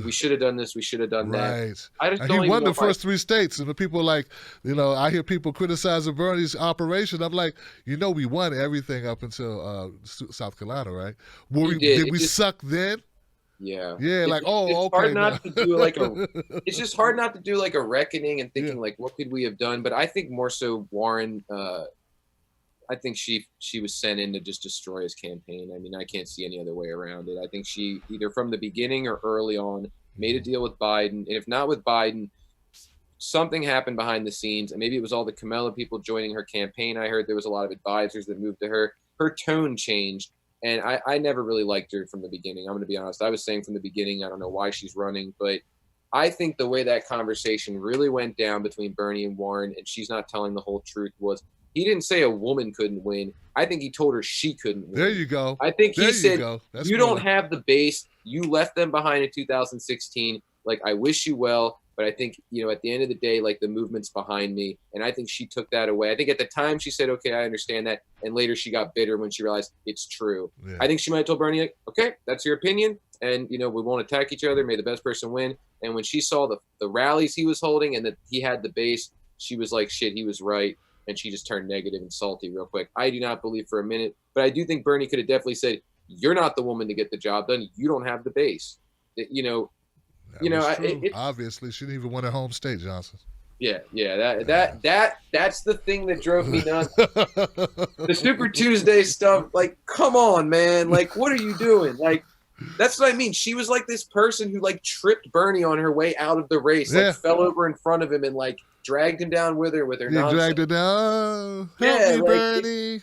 We should have done this. We should have done that. I just and don't he even won know the first 3 states, and the people like, you know, I hear people criticizing Bernie's operation. I'm like, you know, we won everything up until South Carolina, right? Did we suck then? Yeah. Yeah, like, it's okay. hard not to do like it's just hard not to do like a reckoning and thinking like, what could we have done? But I think more so Warren, I think she was sent in to just destroy his campaign. I mean, I can't see any other way around it. I think she either from the beginning or early on made a deal with Biden. And if not with Biden, something happened behind the scenes. And maybe it was all the Kamala people joining her campaign. I heard there was a lot of advisors that moved to her. Her tone changed. And I never really liked her from the beginning. I'm going to be honest. I was saying from the beginning, I don't know why she's running, but I think the way that conversation really went down between Bernie and Warren, and she's not telling the whole truth, was he didn't say a woman couldn't win. I think he told her she couldn't win. There you go. I think he said, you don't funny. have the base. You left them behind in 2016. Like, I wish you well. But I think, you know, at the end of the day, like, the movement's behind me. And I think she took that away. I think at the time she said, okay, I understand that. And later she got bitter when she realized it's true. Yeah. I think she might have told Bernie, like, okay, that's your opinion. And, you know, we won't attack each other. May the best person win. And when she saw the rallies he was holding and that he had the base, she was like, shit, he was right. And she just turned negative and salty real quick. I do not believe for a minute. But I do think Bernie could have definitely said, you're not the woman to get the job done. You don't have the base. You know, obviously she didn't even win her home state, Johnson. Yeah. That's the thing that drove me nuts. The Super Tuesday stuff, like, come on, man. Like, what are you doing? Like, that's what I mean. She was like this person who like tripped Bernie on her way out of the race, like fell over in front of him and like dragged him down with her nonsense. Dragged her down. Help me, Bernie.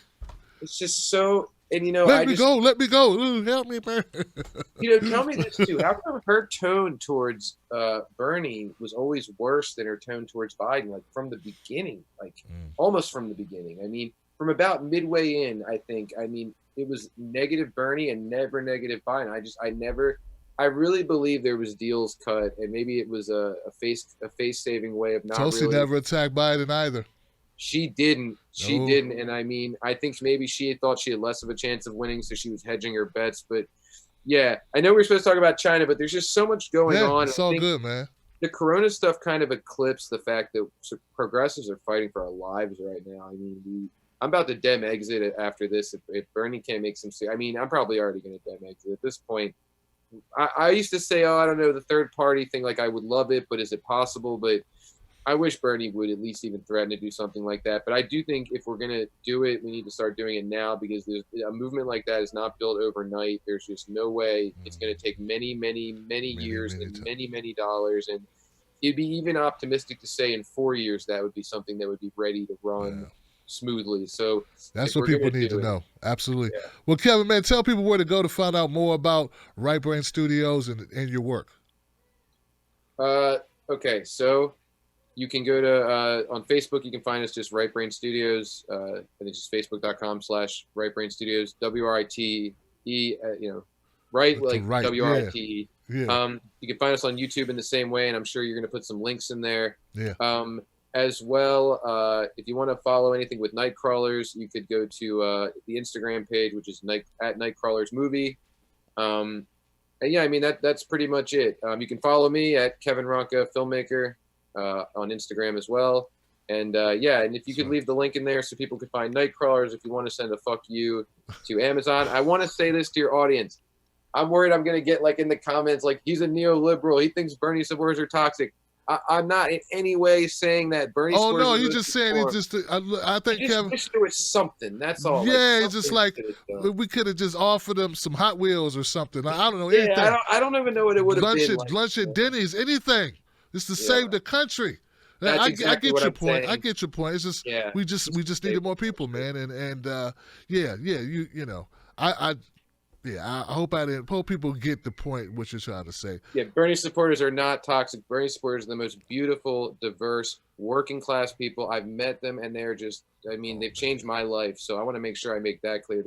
It's just so. And, you know, let me go. Ooh, help me, Bernie. You know, tell me this, too. How come her tone towards Bernie was always worse than her tone towards Biden, like, from the beginning? Like, almost from the beginning. I mean, from about midway in, I think, I mean, it was negative Bernie and never negative Biden. I really believe there was deals cut, and maybe it was a face-saving way of not Tulsi never attacked Biden either. She didn't. She didn't. And I mean, I think maybe she thought she had less of a chance of winning, so she was hedging her bets. But yeah, I know we're supposed to talk about China, but there's just so much going on. It's all good, man. The Corona stuff kind of eclipsed the fact that progressives are fighting for our lives right now. I mean, I'm about to dem exit after this. If Bernie can't make some, I mean, I'm probably already going to dem exit at this point. I used to say, I don't know, the third party thing, like I would love it, but is it possible? But I wish Bernie would at least even threaten to do something like that. But I do think if we're going to do it, we need to start doing it now, because there's a movement like that is not built overnight. There's just no way. It's going to take many years and many dollars. And it'd be even optimistic to say in 4 years that would be something that would be ready to run smoothly. So that's what people need to know. Absolutely. Yeah. Well, Kevin, man, tell people where to go to find out more about Right Brain Studios and your work. Okay, so you can go to on Facebook. You can find us just Right Brain Studios. I think it's just facebook.com/Right Brain Studios. WRITE. Right, like right. WRITE. Yeah. You can find us on YouTube in the same way, and I'm sure you're going to put some links in there. Yeah. As well, if you want to follow anything with Nightcrawlers, you could go to the Instagram page, which is at Nightcrawlers Movie. And yeah, I mean that's pretty much it. You can follow me at Kevin Ronca Filmmaker on Instagram as well. And yeah, and if you could leave the link in there so people could find Nightcrawlers, if you want to send a fuck you to Amazon. I want to say this to your audience. I'm worried I'm going to get like in the comments, like he's a neoliberal. He thinks Bernie supporters are toxic. I'm not in any way saying that Bernie supporters. Oh no, he's just saying he just. I think I just Kevin. wish there was something. That's all. Yeah, like, it's just like we could have just offered them some Hot Wheels or something. I don't know anything. Yeah, I don't even know what it would have been. Lunch at Denny's, anything. It's to save the country. That's exactly I get what your I'm point. saying. I get your point. It's just we just needed more people, man. And you know, I hope people get the point what you're trying to say. Yeah, Bernie supporters are not toxic. Bernie supporters are the most beautiful, diverse, working class people. I've met them, and they're just, I mean, they've changed my life. So I want to make sure I make that clear.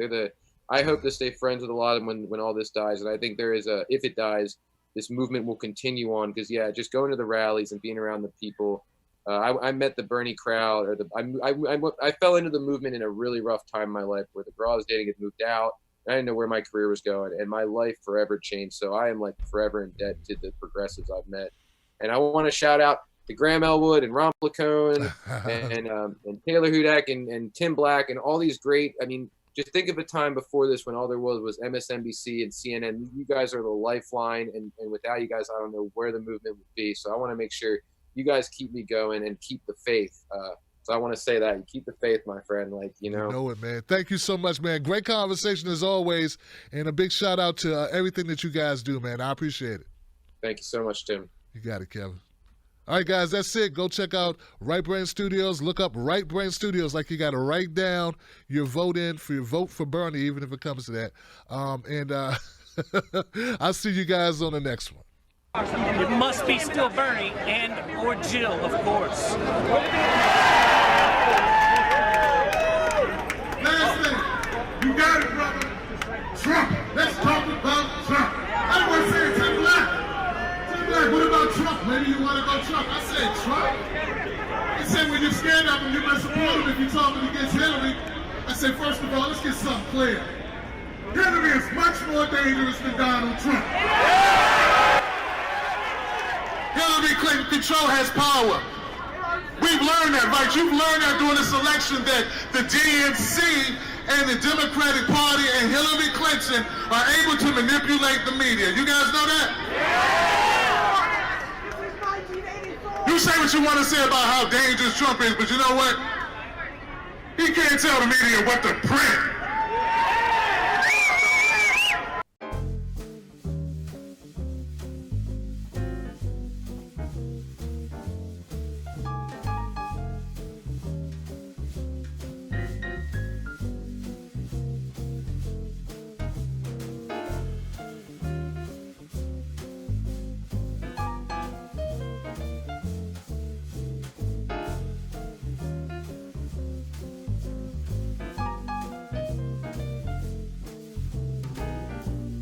I hope to stay friends with a lot of them when all this dies. And I think there is if it dies, this movement will continue on because just going to the rallies and being around the people. I met the Bernie crowd, or I fell into the movement in a really rough time in my life where the girl I was dating had moved out. I didn't know where my career was going, and my life forever changed. So I am like forever in debt to the progressives I've met. And I want to shout out to Graham Elwood and Ron Placone and Taylor Hudak and Tim Black and all these great. I mean, just think of a time before this when all there was MSNBC and CNN. You guys are the lifeline, and without you guys, I don't know where the movement would be. So I want to make sure you guys keep me going and keep the faith. So I want to say that you keep the faith, my friend. Like, you know. You know it, man. Thank you so much, man. Great conversation as always, and a big shout out to everything that you guys do, man. I appreciate it. Thank you so much, Tim. You got it, Kevin. All right, guys, that's it. Go check out Right Brain Studios. Look up Right Brain Studios. Like, you got to write down your vote for Bernie, even if it comes to that. I'll see you guys on the next one. It must be still Bernie and or Jill, of course. Last thing, you got it, brother. Trump. Let's talk about Trump. I don't want to say Tim Black. Tim Black, what about Trump? Maybe you want to go Trump. I said Trump. He said when you stand up and you must support him if you're talking against Hillary. I said, first of all, let's get something clear. Hillary is much more dangerous than Donald Trump. Hillary Clinton control has power. We've learned that, right? You've learned that during this election that the DNC and the Democratic Party and Hillary Clinton are able to manipulate the media. You guys know that? Yeah! You say what you want to say about how dangerous Trump is, but you know what? He can't tell the media what to print.